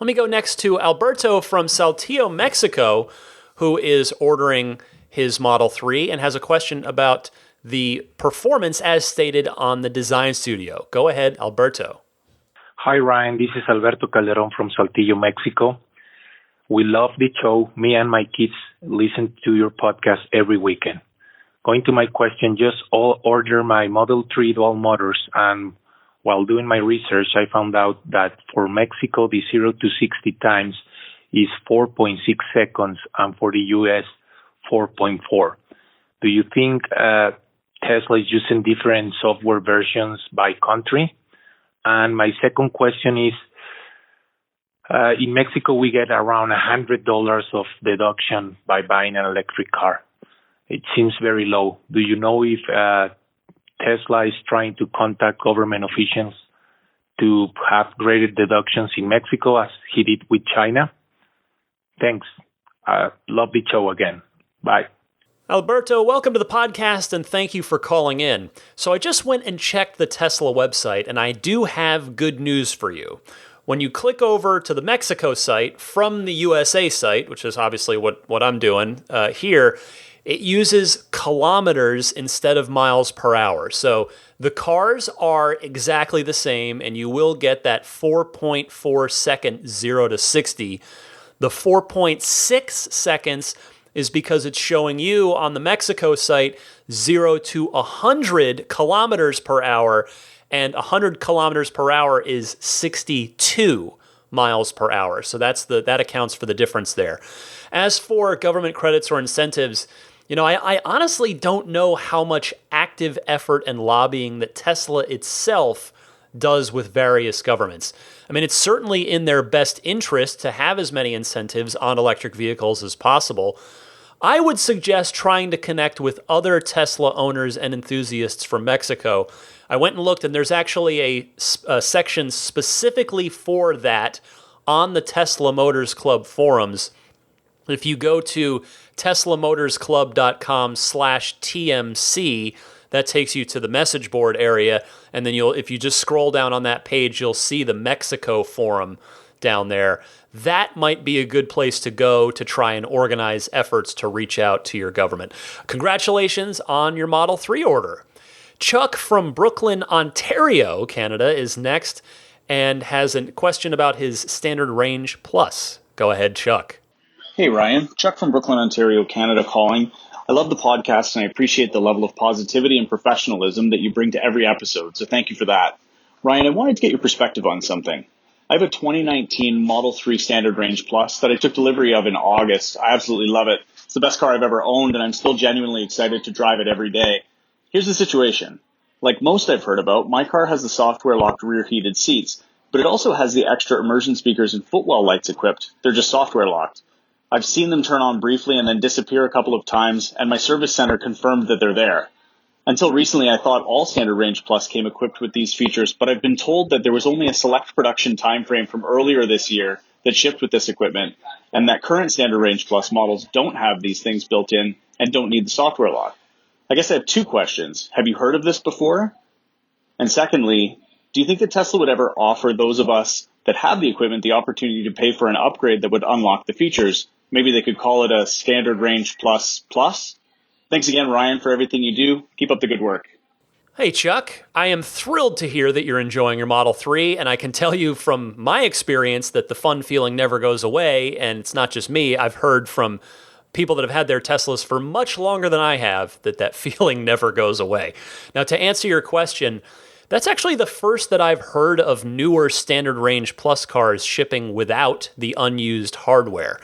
Let me go next to Alberto from Saltillo, Mexico, who is ordering his Model 3 and has a question about the performance as stated on the design studio. Go ahead, Alberto. Hi, Ryan. This is Alberto Calderon from Saltillo, Mexico. We love the show. Me and my kids listen to your podcast every weekend. Going to my question, just order my Model 3 dual motors, and while doing my research, I found out that for Mexico, the 0 to 60 times is 4.6 seconds, and for the US, 4.4. Do you think Tesla is using different software versions by country? And my second question is, in Mexico, we get around $100 of deduction by buying an electric car. It seems very low. Do you know if Tesla is trying to contact government officials to have greater deductions in Mexico as he did with China? Thanks. Love the show again. Bye. Alberto, welcome to the podcast, and thank you for calling in. So I just went and checked the Tesla website, and I do have good news for you. When you click over to the Mexico site from the USA site, which is obviously what I'm doing here, it uses kilometers instead of miles per hour. So the cars are exactly the same, and you will get that 4.4 second 0 to 60. The 4.6 seconds is because it's showing you on the Mexico site 0 to 100 kilometers per hour, and 100 kilometers per hour is 62 miles per hour. So that accounts for the difference there. As for government credits or incentives, I honestly don't know how much active effort and lobbying that Tesla itself does with various governments. I mean, it's certainly in their best interest to have as many incentives on electric vehicles as possible. I would suggest trying to connect with other Tesla owners and enthusiasts from Mexico. I went and looked, and there's actually a section specifically for that on the Tesla Motors Club forums. If you go to teslamotorsclub.com/TMC, that takes you to the message board area, and then if you just scroll down on that page, you'll see the Mexico forum down there. That might be a good place to go to try and organize efforts to reach out to your government. Congratulations on your Model 3 order. Chuck from Brooklyn, Ontario, Canada, is next and has a question about his Standard Range Plus. Go ahead, Chuck. Hey, Ryan. Chuck from Brooklyn, Ontario, Canada calling. I love the podcast, and I appreciate the level of positivity and professionalism that you bring to every episode, so thank you for that. Ryan, I wanted to get your perspective on something. I have a 2019 Model 3 Standard Range Plus that I took delivery of in August. I absolutely love it. It's the best car I've ever owned, and I'm still genuinely excited to drive it every day. Here's the situation. Like most I've heard about, my car has the software-locked rear heated seats, but it also has the extra immersion speakers and footwell lights equipped. They're just software-locked. I've seen them turn on briefly and then disappear a couple of times, and my service center confirmed that they're there. Until recently, I thought all Standard Range Plus came equipped with these features, but I've been told that there was only a select production timeframe from earlier this year that shipped with this equipment, and that current Standard Range Plus models don't have these things built in and don't need the software lock. I guess I have two questions. Have you heard of this before? And secondly, do you think that Tesla would ever offer those of us that have the equipment the opportunity to pay for an upgrade that would unlock the features? Maybe they could call it a Standard Range Plus Plus? Thanks again, Ryan, for everything you do. Keep up the good work. Hey, Chuck. I am thrilled to hear that you're enjoying your Model 3, and I can tell you from my experience that the fun feeling never goes away, and it's not just me. I've heard from people that have had their Teslas for much longer than I have that feeling never goes away. Now, to answer your question, that's actually the first that I've heard of newer Standard Range Plus cars shipping without the unused hardware.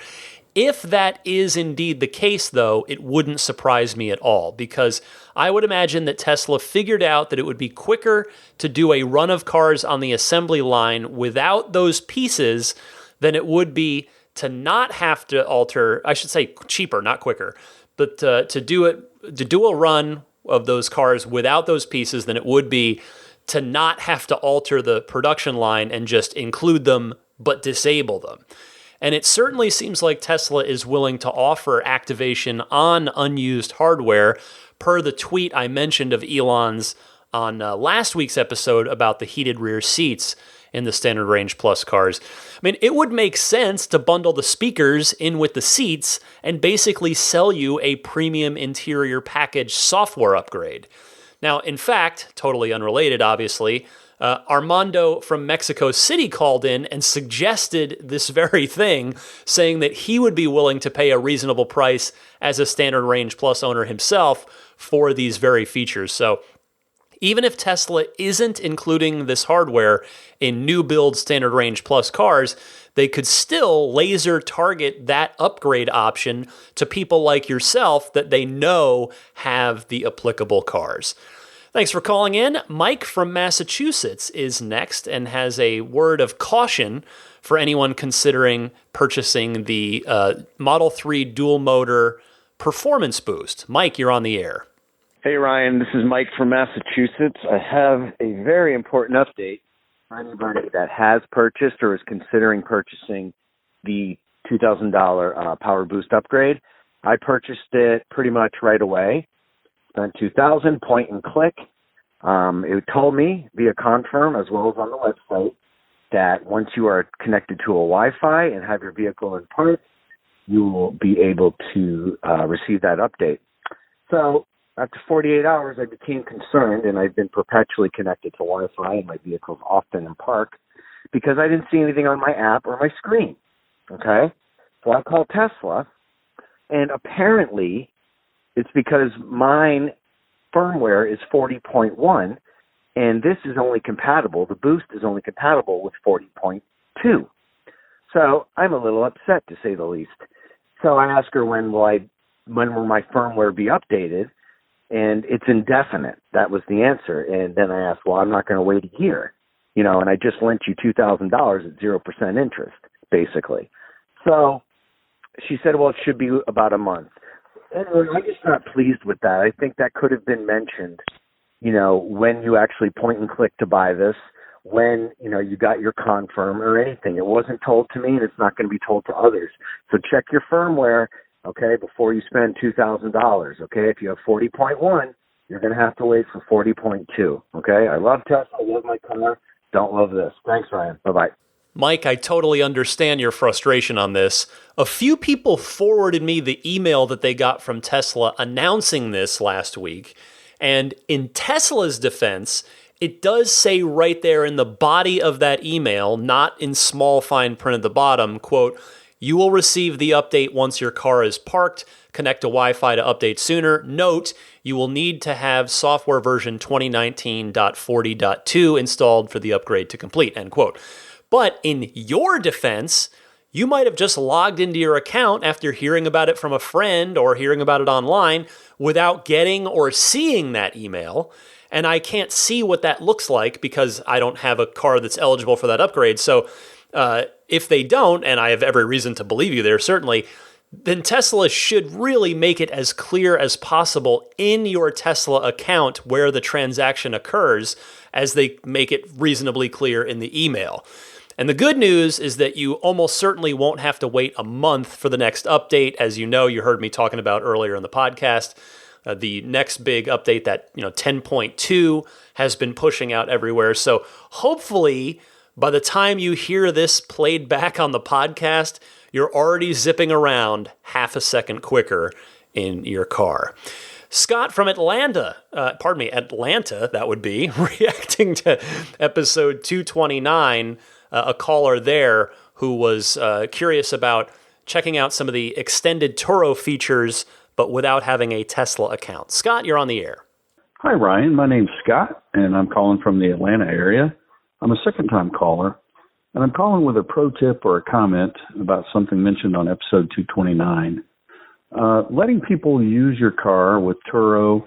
If that is indeed the case, though, it wouldn't surprise me at all, because I would imagine that Tesla figured out that it would be quicker to do a run of cars on the assembly line without those pieces than it would be to not have to alter, I should say cheaper, not quicker, but to do a run of those cars without those pieces than it would be to not have to alter the production line and just include them but disable them. And it certainly seems like Tesla is willing to offer activation on unused hardware, per the tweet I mentioned of Elon's on last week's episode about the heated rear seats in the Standard Range Plus cars. I mean, it would make sense to bundle the speakers in with the seats and basically sell you a premium interior package software upgrade. Now, in fact, totally unrelated, obviously, Armando from Mexico City called in and suggested this very thing, saying that he would be willing to pay a reasonable price as a Standard Range Plus owner himself for these very features. So even if Tesla isn't including this hardware in new build Standard Range Plus cars, they could still laser target that upgrade option to people like yourself that they know have the applicable cars. Thanks for calling in. Mike from Massachusetts is next and has a word of caution for anyone considering purchasing the Model 3 dual motor performance boost. Mike, you're on the air. Hey, Ryan, this is Mike from Massachusetts. I have a very important update for anybody that has purchased or is considering purchasing the $2,000 Power Boost upgrade. I purchased it pretty much right away. Spent $2,000, point and click. It told me via Confirm as well as on the website that once you are connected to a Wi-Fi and have your vehicle in park, you will be able to receive that update. So after 48 hours, I became concerned, and I've been perpetually connected to Wi-Fi, and my vehicle's often in park, because I didn't see anything on my app or my screen. Okay? So I called Tesla, and apparently it's because mine firmware is 40.1, and this is only compatible, the Boost is only compatible with 40.2. So I'm a little upset, to say the least. So I asked her when will my firmware be updated, and it's indefinite. That was the answer. And then I asked, well, I'm not going to wait a year, and I just lent you $2,000 at 0% interest, basically. So she said, well, it should be about a month. Anyway, I'm just not pleased with that. I think that could have been mentioned, when you actually point and click to buy this, when, you got your Confirm or anything. It wasn't told to me, and it's not going to be told to others. So check your firmware, okay, before you spend $2,000, okay? If you have 40.1, you're going to have to wait for 40.2, okay? I love Tesla. I love my car. Don't love this. Thanks, Ryan. Bye-bye. Mike, I totally understand your frustration on this. A few people forwarded me the email that they got from Tesla announcing this last week. And in Tesla's defense, it does say right there in the body of that email, not in small fine print at the bottom, quote, "You will receive the update once your car is parked. Connect to Wi-Fi to update sooner. Note, you will need to have software version 2019.40.2 installed for the upgrade to complete," end quote. But in your defense, you might have just logged into your account after hearing about it from a friend or hearing about it online without getting or seeing that email. And I can't see what that looks like because I don't have a car that's eligible for that upgrade. So if they don't, and I have every reason to believe you there, certainly, then Tesla should really make it as clear as possible in your Tesla account where the transaction occurs as they make it reasonably clear in the email. And the good news is that you almost certainly won't have to wait a month for the next update. As you know, you heard me talking about earlier in the podcast. The next big update, that 10.2, has been pushing out everywhere. So hopefully, by the time you hear this played back on the podcast, you're already zipping around half a second quicker in your car. Scott from Atlanta, that would be, reacting to episode 229, a caller there who was curious about checking out some of the extended Turo features, but without having a Tesla account. Scott, you're on the air. Hi, Ryan. My name's Scott, and I'm calling from the Atlanta area. I'm a second-time caller, And I'm calling with a pro tip or a comment about something mentioned on episode 229. Letting people use your car with Turo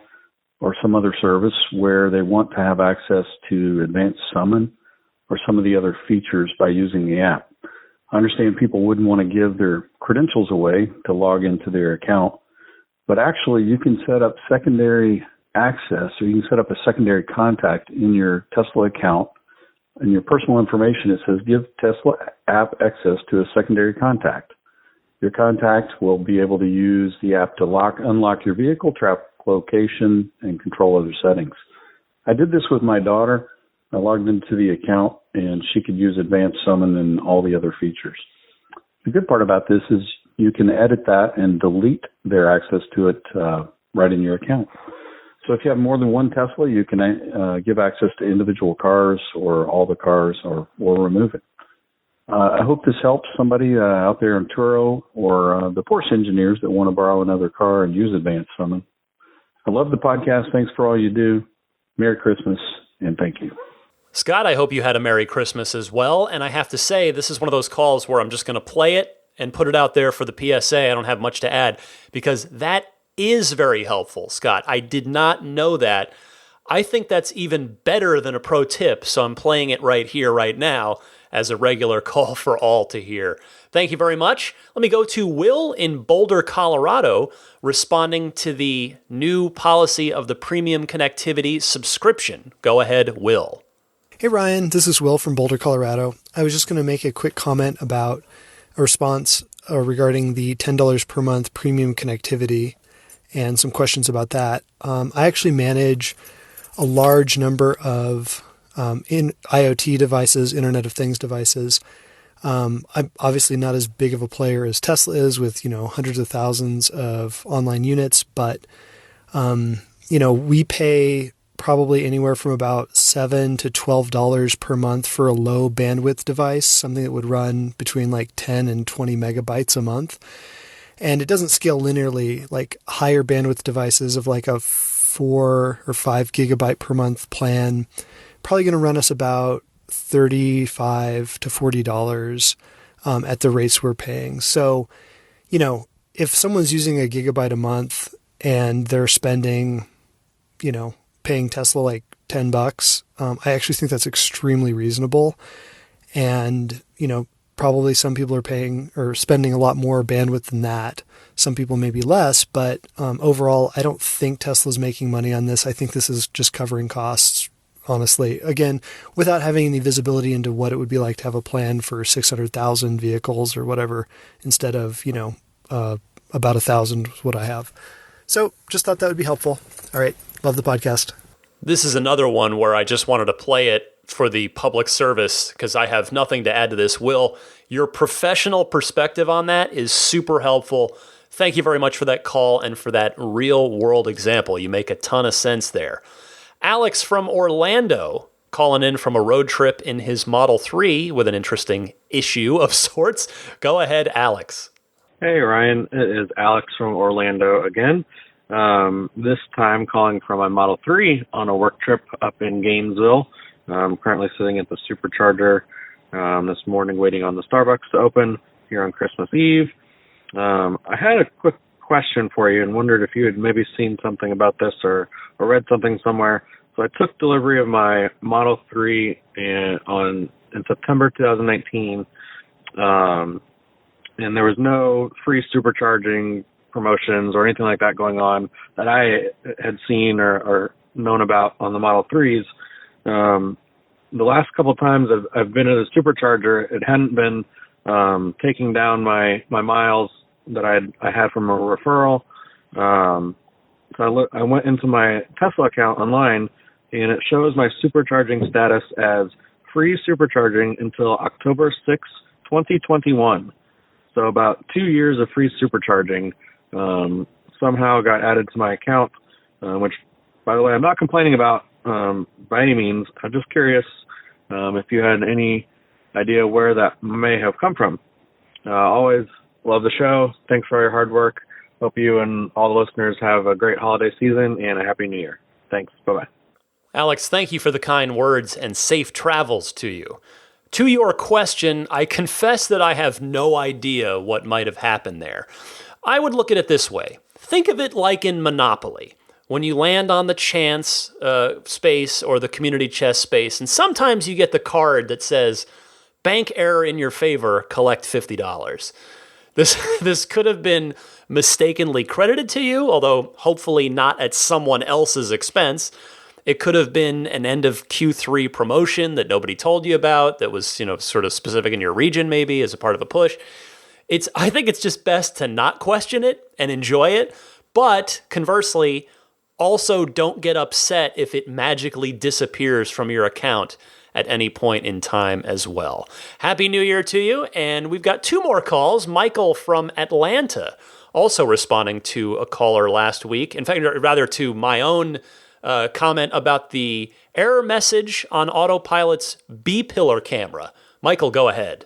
or some other service where they want to have access to advanced summon or some of the other features by using the app. I understand people wouldn't want to give their credentials away to log into their account, but actually you can set up secondary access, or you can set up a secondary contact in your Tesla account. And your personal information, it says give Tesla app access to a secondary contact. Your contact will be able to use the app to unlock your vehicle, track location, and control other settings. I did this with my daughter. I logged into the account, and she could use advanced summon and all the other features. The good part about this is you can edit that and delete their access to it right in your account. So if you have more than one Tesla, you can give access to individual cars or all the cars or remove it. I hope this helps somebody out there in Turo or the Porsche engineers that want to borrow another car and use advanced summon. I love the podcast. Thanks for all you do. Merry Christmas, and thank you. Scott, I hope you had a Merry Christmas as well. And I have to say, this is one of those calls where I'm just going to play it and put it out there for the PSA. I don't have much to add because that is very helpful, Scott. I did not know that. I think that's even better than a pro tip, so I'm playing it right here, right now, as a regular call for all to hear. Thank you very much. Let me go to Will in Boulder, Colorado, responding to the new policy of the premium connectivity subscription. Go ahead, Will. Hey, Ryan. This is Will from Boulder, Colorado. I was just going to make a quick comment about a response regarding the $10 per month premium connectivity and some questions about that. I actually manage a large number of in IoT devices, Internet of Things devices. I'm obviously not as big of a player as Tesla is with, hundreds of thousands of online units, but, we pay probably anywhere from about $7 to $12 per month for a low bandwidth device, something that would run between like 10 and 20 megabytes a month. And it doesn't scale linearly. Like higher bandwidth devices of like a 4 or 5 gigabyte per month plan, probably going to run us about $35 to $40 at the rates we're paying. So, if someone's using a gigabyte a month and they're spending, paying Tesla like $10, I actually think that's extremely reasonable. And, probably some people are paying or spending a lot more bandwidth than that. Some people maybe less, but overall, I don't think Tesla's making money on this. I think this is just covering costs, honestly. Again, without having any visibility into what it would be like to have a plan for 600,000 vehicles or whatever, instead of, about 1,000 is what I have. So just thought that would be helpful. All right. Love the podcast. This is another one where I just wanted to play it for the public service because I have nothing to add to this. Will, your professional perspective on that is super helpful. Thank you very much for that call and for that real world example. You make a ton of sense there. Alex from Orlando calling in from a road trip in his Model 3 with an interesting issue of sorts. Go ahead, Alex. Hey, Ryan. It is Alex from Orlando again. This time calling from my Model 3 on a work trip up in Gainesville. I'm currently sitting at the supercharger this morning waiting on the Starbucks to open here on Christmas Eve. I had a quick question for you and wondered if you had maybe seen something about this or read something somewhere. So I took delivery of my Model 3 in September 2019, and there was no free supercharging promotions or anything like that going on that I had seen or known about on the Model 3s. The last couple of times I've been at a supercharger, it hadn't been taking down my miles that I had from a referral. So I went into my Tesla account online, and it shows my supercharging status as free supercharging until October 6, 2021. So about 2 years of free supercharging somehow got added to my account, which, by the way, I'm not complaining about by any means. I'm just curious if you had any idea where that may have come from. Always love the show. Thanks for your hard work. Hope you and all the listeners have a great holiday season and a happy new year. Thanks. Bye-bye. Alex, thank you for the kind words and safe travels to you. To your question, I confess that I have no idea what might have happened there. I would look at it this way. Think of it like in Monopoly, when you land on the chance space or the community chest space, and sometimes you get the card that says, bank error in your favor, collect $50. This could have been mistakenly credited to you, although hopefully not at someone else's expense. It could have been an end of Q3 promotion that nobody told you about that was, sort of specific in your region maybe as a part of a push. I think it's just best to not question it and enjoy it, but conversely, also don't get upset if it magically disappears from your account at any point in time as well. Happy New Year to you, and we've got 2 more calls. Michael from Atlanta also responding to a caller last week. In fact, rather to my own comment about the error message on Autopilot's B-pillar camera. Michael, go ahead.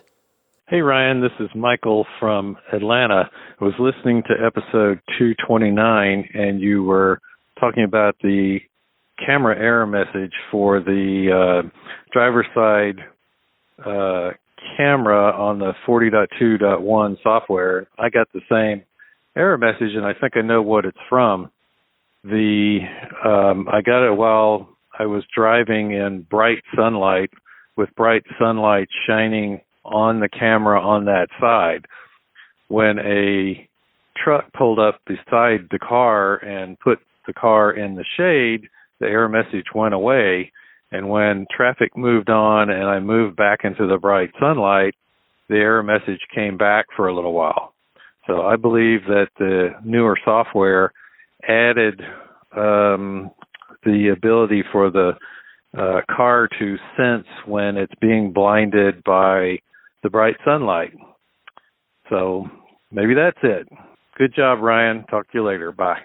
Hey, Ryan, this is Michael from Atlanta. I was listening to episode 229, and you were talking about the camera error message for the driver's side camera on the 40.2.1 software. I got the same error message, and I think I know what it's from. I got it while I was driving in bright sunlight, with bright sunlight shining on the camera on that side. When a truck pulled up beside the car and put the car in the shade, the error message went away. And when traffic moved on and I moved back into the bright sunlight, the error message came back for a little while. So I believe that the newer software added the ability for the car to sense when it's being blinded by the bright sunlight. So maybe that's it. Good job, Ryan. Talk to you later. Bye.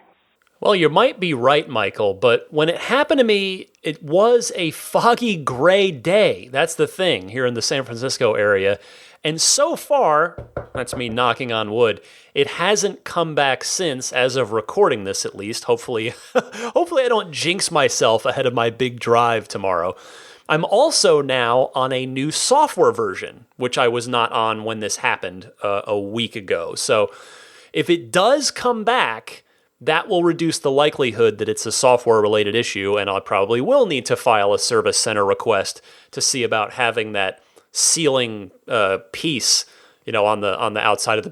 Well, you might be right, Michael, but when it happened to me, it was a foggy gray day. That's the thing here in the San Francisco area. And so far, that's me knocking on wood, it hasn't come back since, as of recording this at least. Hopefully I don't jinx myself ahead of my big drive tomorrow. I'm also now on a new software version, which I was not on when this happened a week ago. So if it does come back, that will reduce the likelihood that it's a software-related issue, and I probably will need to file a service center request to see about having that ceiling piece, on the outside of the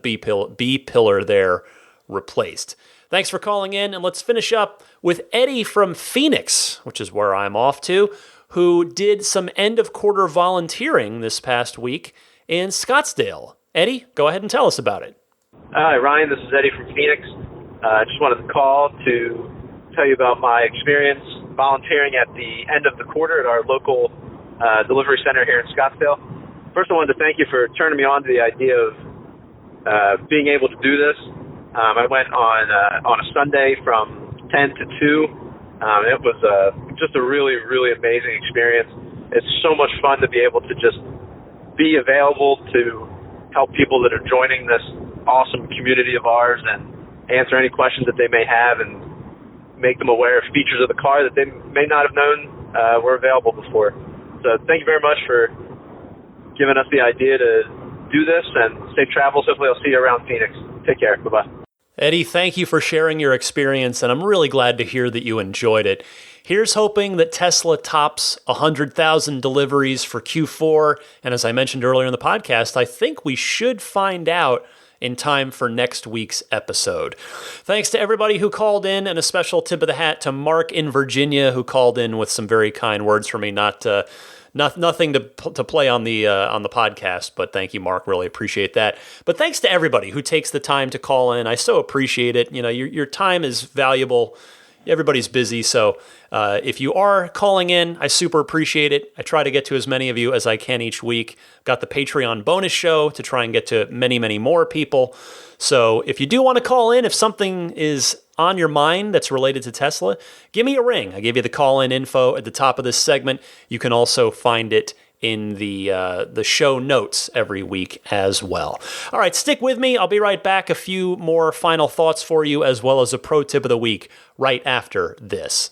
B pillar there replaced. Thanks for calling in, and let's finish up with Eddie from Phoenix, which is where I'm off to, who did some end-of-quarter volunteering this past week in Scottsdale. Eddie, go ahead and tell us about it. Hi, Ryan. This is Eddie from Phoenix. I just wanted to call to tell you about my experience volunteering at the end of the quarter at our local delivery center here in Scottsdale. First, I wanted to thank you for turning me on to the idea of being able to do this. I went on a Sunday from 10 to 2. It was just a really, really amazing experience. It's so much fun to be able to just be available to help people that are joining this awesome community of ours and answer any questions that they may have and make them aware of features of the car that they may not have known were available before. So thank you very much for giving us the idea to do this, and safe travels. Hopefully I'll see you around Phoenix. Take care. Bye-bye. Eddie, thank you for sharing your experience, and I'm really glad to hear that you enjoyed it. Here's hoping that Tesla tops 100,000 deliveries for Q4, and as I mentioned earlier in the podcast, I think we should find out in time for next week's episode. Thanks to everybody who called in, and a special tip of the hat to Mark in Virginia, who called in with some very kind words for me. Nothing to play on the podcast, but thank you, Mark. Really appreciate that. But thanks to everybody who takes the time to call in. I so appreciate it. Your time is valuable. Everybody's busy, so if you are calling in, I super appreciate it. I try to get to as many of you as I can each week. Got the Patreon bonus show to try and get to many, many more people. So if you do want to call in, if something is on your mind that's related to Tesla, give me a ring. I gave you the call-in info at the top of this segment. You can also find it in the show notes every week as well. All right, stick with me. I'll be right back. A few more final thoughts for you, as well as a pro tip of the week right after this.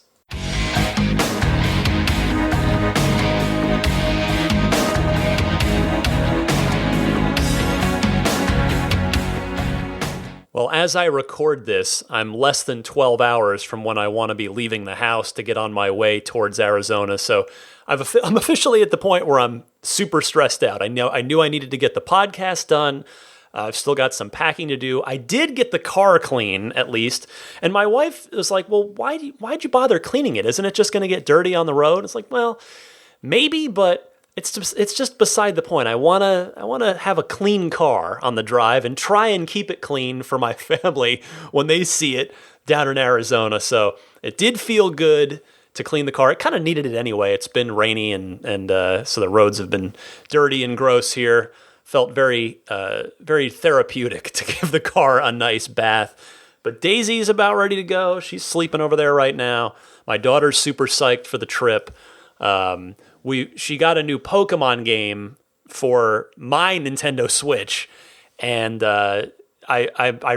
Well, as I record this, I'm less than 12 hours from when I want to be leaving the house to get on my way towards Arizona. So I'm officially at the point where I'm super stressed out. I knew I needed to get the podcast done. I've still got some packing to do. I did get the car clean, at least. And my wife was like, well, why'd you bother cleaning it? Isn't it just going to get dirty on the road? It's like, well, maybe, but it's just beside the point. I wanna have a clean car on the drive and try and keep it clean for my family when they see it down in Arizona. So it did feel good to clean the car. It kind of needed it anyway. It's been rainy and so the roads have been dirty and gross here. Felt very therapeutic to give the car a nice bath. But Daisy's about ready to go. She's sleeping over there right now. My daughter's super psyched for the trip. She got a new Pokemon game for my Nintendo Switch, and I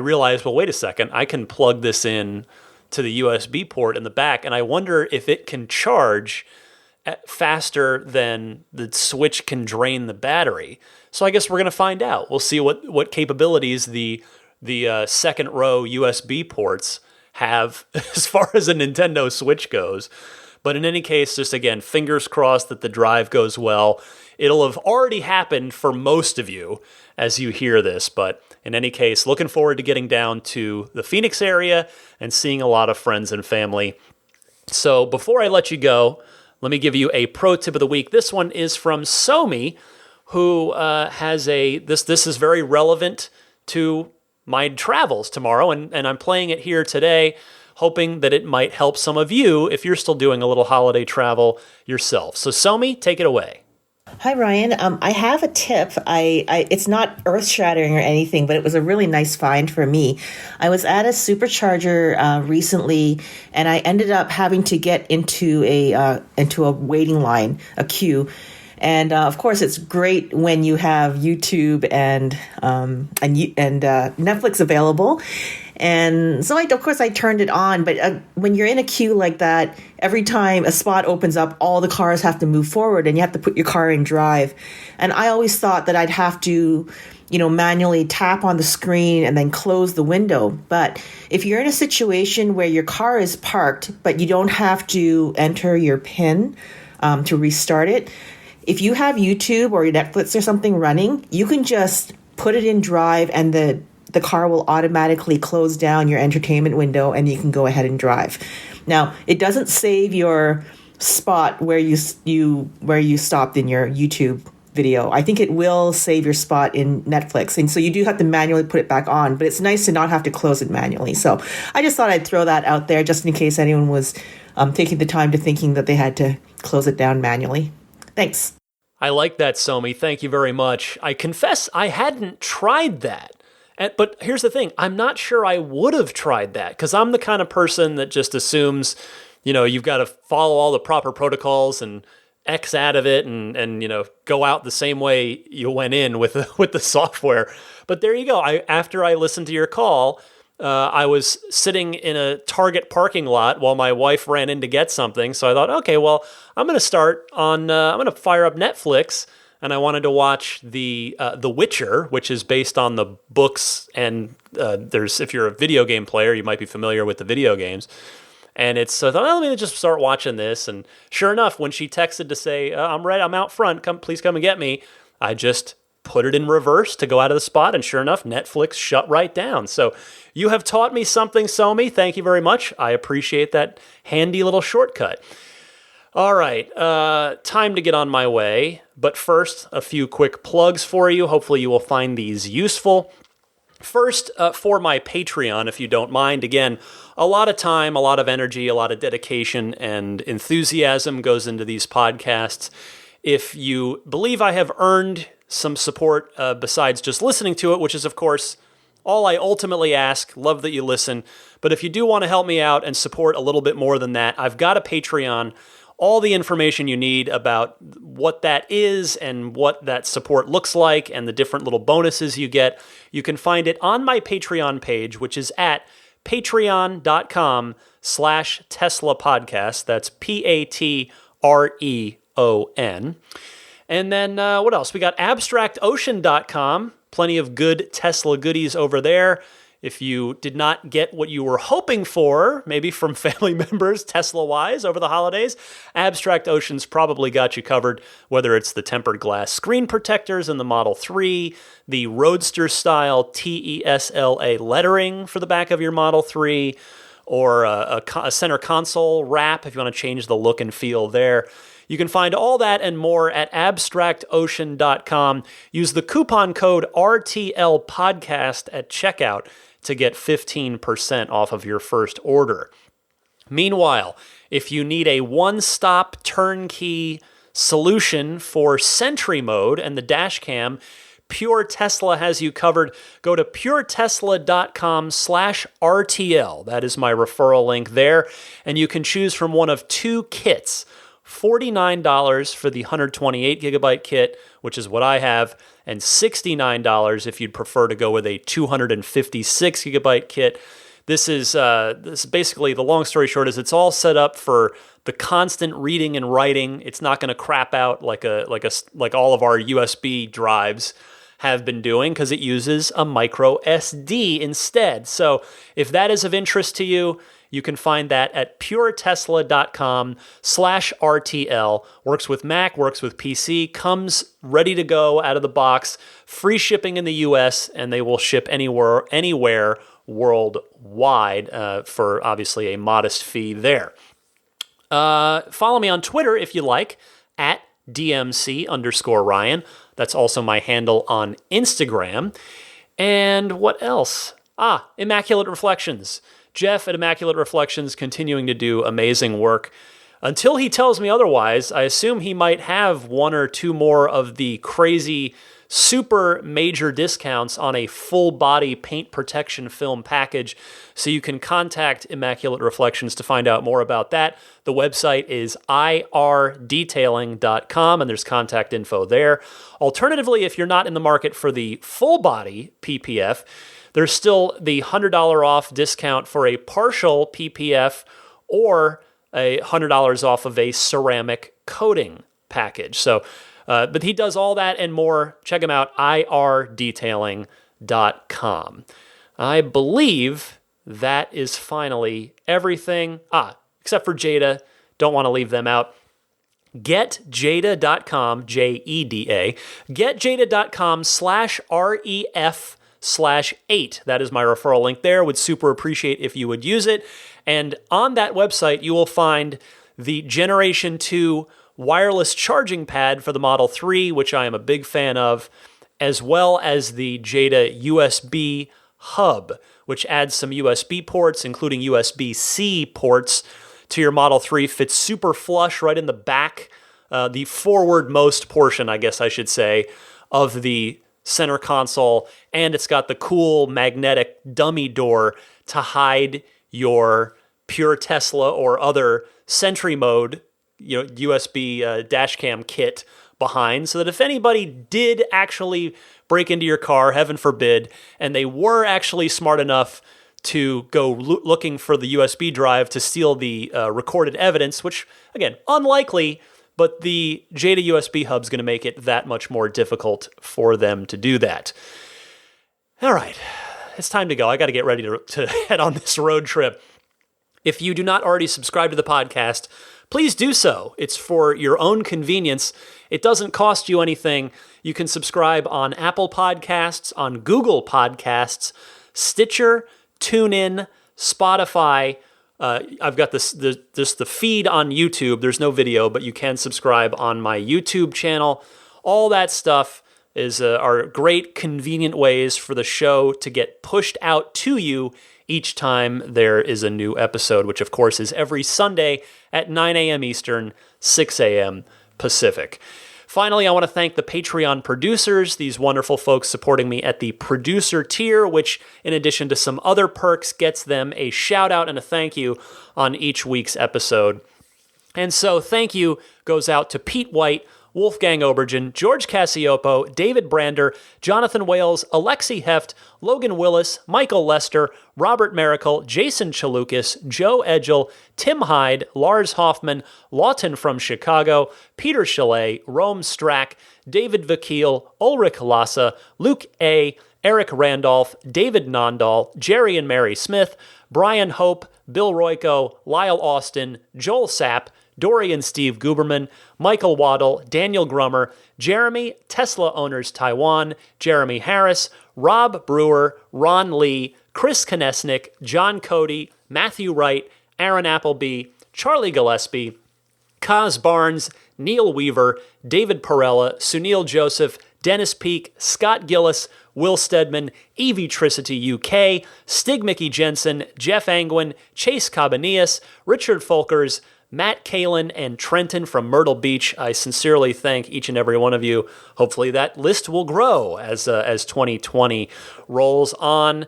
realized, well, wait a second, I can plug this in to the USB port in the back, and I wonder if it can charge faster than the Switch can drain the battery. So I guess we're gonna find out. We'll see what capabilities the second row USB ports have as far as a Nintendo Switch goes. But in any case, just again, fingers crossed that the drive goes well. It'll have already happened for most of you as you hear this. But in any case, looking forward to getting down to the Phoenix area and seeing a lot of friends and family. So before I let you go, let me give you a pro tip of the week. This one is from Somi, who has this is very relevant to my travels tomorrow, and I'm playing it here today, hoping that it might help some of you if you're still doing a little holiday travel yourself. So Somi, take it away. Hi, Ryan. I have a tip. It's not earth-shattering or anything, but it was a really nice find for me. I was at a supercharger recently, and I ended up having to get into a waiting line, a queue. And of course, it's great when you have YouTube and Netflix available. And so, of course, I turned it on. But when you're in a queue like that, every time a spot opens up, all the cars have to move forward and you have to put your car in drive. And I always thought that I'd have to, manually tap on the screen and then close the window. But if you're in a situation where your car is parked, but you don't have to enter your PIN to restart it, if you have YouTube or Netflix or something running, you can just put it in drive and the car will automatically close down your entertainment window and you can go ahead and drive. Now, it doesn't save your spot where you stopped in your YouTube video. I think it will save your spot in Netflix. And so you do have to manually put it back on, but it's nice to not have to close it manually. So I just thought I'd throw that out there just in case anyone was taking the time to thinking that they had to close it down manually. Thanks. I like that, Somi. Thank you very much. I confess I hadn't tried that. But here's the thing. I'm not sure I would have tried that because I'm the kind of person that just assumes, you've got to follow all the proper protocols and X out of it and go out the same way you went in with the software. But there you go. After I listened to your call, I was sitting in a Target parking lot while my wife ran in to get something. So I thought, okay, well, I'm going to fire up Netflix. And I wanted to watch The Witcher, which is based on the books. And if you're a video game player, you might be familiar with the video games. And so I thought, let me just start watching this. And sure enough, when she texted to say, I'm ready, I'm out front, please come and get me, I just put it in reverse to go out of the spot. And sure enough, Netflix shut right down. So you have taught me something, Somi. Thank you very much. I appreciate that handy little shortcut. All right, time to get on my way. But first, a few quick plugs for you. Hopefully you will find these useful. First, for my Patreon, if you don't mind. Again, a lot of time, a lot of energy, a lot of dedication and enthusiasm goes into these podcasts. If you believe I have earned some support besides just listening to it, which is, of course, all I ultimately ask, love that you listen. But if you do want to help me out and support a little bit more than that, I've got a Patreon. All the information you need about what that is and what that support looks like and the different little bonuses you get, you can find it on my Patreon page, which is at patreon.com/Tesla podcast. That's PATREON. And then what else? We got abstractocean.com. Plenty of good Tesla goodies over there. If you did not get what you were hoping for, maybe from family members, Tesla-wise, over the holidays, Abstract Ocean's probably got you covered, whether it's the tempered glass screen protectors in the Model 3, the Roadster-style TESLA lettering for the back of your Model 3, or a center console wrap if you want to change the look and feel there. You can find all that and more at abstractocean.com. Use the coupon code RTLPodcast at checkout to get 15% off of your first order. Meanwhile, if you need a one-stop turnkey solution for Sentry Mode and the dash cam, Pure Tesla has you covered. Go to puretesla.com/RTL. That is my referral link there. And you can choose from one of two kits. $49 for the 128 gigabyte kit, which is what I have, and $69 if you'd prefer to go with a 256 gigabyte kit. This is basically, the long story short is it's all set up for the constant reading and writing. It's not going to crap out like all of our USB drives have been doing, because it uses a micro SD instead. So if that is of interest to you, you can find that at puretesla.com/RTL. Works with Mac, works with PC, comes ready to go out of the box, free shipping in the US, and they will ship anywhere worldwide for obviously a modest fee there. Follow me on Twitter if you like, at DMC_Ryan. That's also my handle on Instagram. And what else? Immaculate Reflections. Jeff at Immaculate Reflections continuing to do amazing work. Until he tells me otherwise, I assume he might have one or two more of the crazy super major discounts on a full body paint protection film package. So you can contact Immaculate Reflections to find out more about that. The website is irdetailing.com and there's contact info there. Alternatively, if you're not in the market for the full body PPF, there's still the $100 off discount for a partial PPF or a $100 off of a ceramic coating package. So, but he does all that and more. Check him out, irdetailing.com. I believe that is finally everything. Except for Jada. Don't want to leave them out. GetJada.com, Jeda. GetJada.com/REF/8. That is my referral link there. Would super appreciate if you would use it. And on that website, you will find the Generation 2 wireless charging pad for the Model 3, which I am a big fan of, as well as the Jada USB hub, which adds some USB ports, including USB-C ports, to your Model 3. Fits super flush right in the back, the forward-most portion, I guess I should say, of the center console, and it's got the cool magnetic dummy door to hide your Pure Tesla or other Sentry Mode, USB dash cam kit behind, so that if anybody did actually break into your car, heaven forbid, and they were actually smart enough to go looking for the USB drive to steal the recorded evidence, which, again, unlikely, but the Jada USB hub is going to make it that much more difficult for them to do that. All right, it's time to go. I got to get ready to head on this road trip. If you do not already subscribe to the podcast, please do so. It's for your own convenience. It doesn't cost you anything. You can subscribe on Apple Podcasts, on Google Podcasts, Stitcher, TuneIn, Spotify. I've got the feed on YouTube. There's no video, but you can subscribe on my YouTube channel. All that stuff are great, convenient ways for the show to get pushed out to you each time there is a new episode, which of course is every Sunday at 9 a.m. Eastern, 6 a.m. Pacific. Finally, I want to thank the Patreon producers, these wonderful folks supporting me at the producer tier, which, in addition to some other perks, gets them a shout out and a thank you on each week's episode. And so thank you goes out to Pete White, Wolfgang Obergen, George Cassiopo, David Brander, Jonathan Wales, Alexi Heft, Logan Willis, Michael Lester, Robert Miracle, Jason Chalukas, Joe Edgel, Tim Hyde, Lars Hoffman, Lawton from Chicago, Peter Chalet, Rome Strack, David Vakil, Ulrich Lassa, Luke A., Eric Randolph, David Nondahl, Jerry and Mary Smith, Brian Hope, Bill Royko, Lyle Austin, Joel Sapp, Dorian Steve Guberman, Michael Waddle, Daniel Grummer, Jeremy, Tesla Owners Taiwan, Jeremy Harris, Rob Brewer, Ron Lee, Chris Konesnik, John Cody, Matthew Wright, Aaron Appleby, Charlie Gillespie, Kaz Barnes, Neil Weaver, David Perella, Sunil Joseph, Dennis Peak, Scott Gillis, Will Stedman, Evie Tricity UK, Stig Mickey Jensen, Jeff Angwin, Chase Cabanillas, Richard Folkers, Matt Kalin, and Trenton from Myrtle Beach. I sincerely thank each and every one of you. Hopefully that list will grow as 2020 rolls on.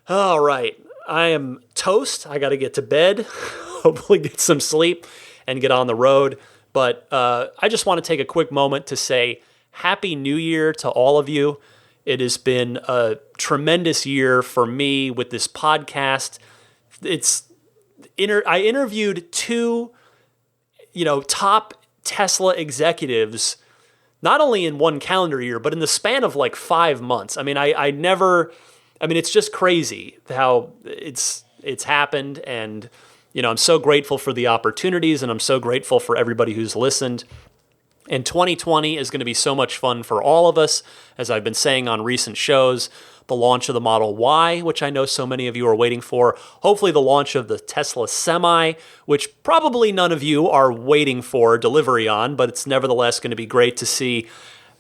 All right, I am toast. I got to get to bed, hopefully get some sleep, and get on the road. But I just want to take a quick moment to say Happy New Year to all of you. It has been a tremendous year for me with this podcast. I interviewed two, top Tesla executives, not only in one calendar year, but in the span of like 5 months. I mean, it's just crazy how it's happened. And, I'm so grateful for the opportunities, and I'm so grateful for everybody who's listened. And 2020 is going to be so much fun for all of us, as I've been saying on recent shows. The launch of the Model Y, which I know so many of you are waiting for. Hopefully the launch of the Tesla Semi, which probably none of you are waiting for delivery on, but it's nevertheless going to be great to see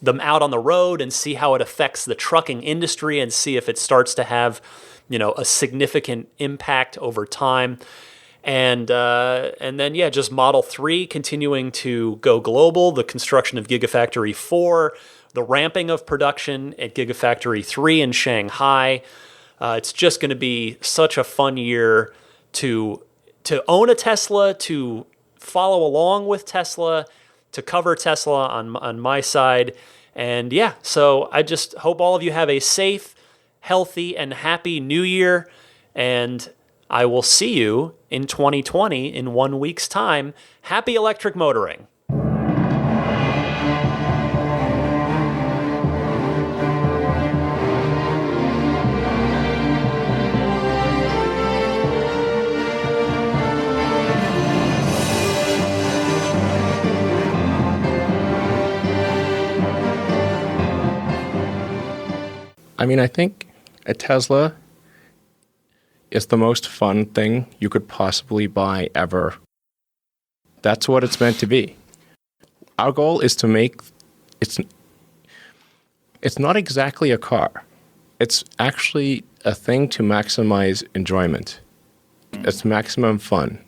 them out on the road and see how it affects the trucking industry and see if it starts to have, a significant impact over time. And then, just Model 3 continuing to go global, the construction of Gigafactory 4, the ramping of production at Gigafactory 3 in Shanghai. It's just going to be such a fun year to own a Tesla, to follow along with Tesla, to cover Tesla on my side. And so I just hope all of you have a safe, healthy, and happy New Year. And I will see you in 2020 in 1 week's time. Happy electric motoring. I think a Tesla is the most fun thing you could possibly buy ever. That's what it's meant to be. Our goal is to make it's not exactly a car. It's actually a thing to maximize enjoyment. It's maximum fun.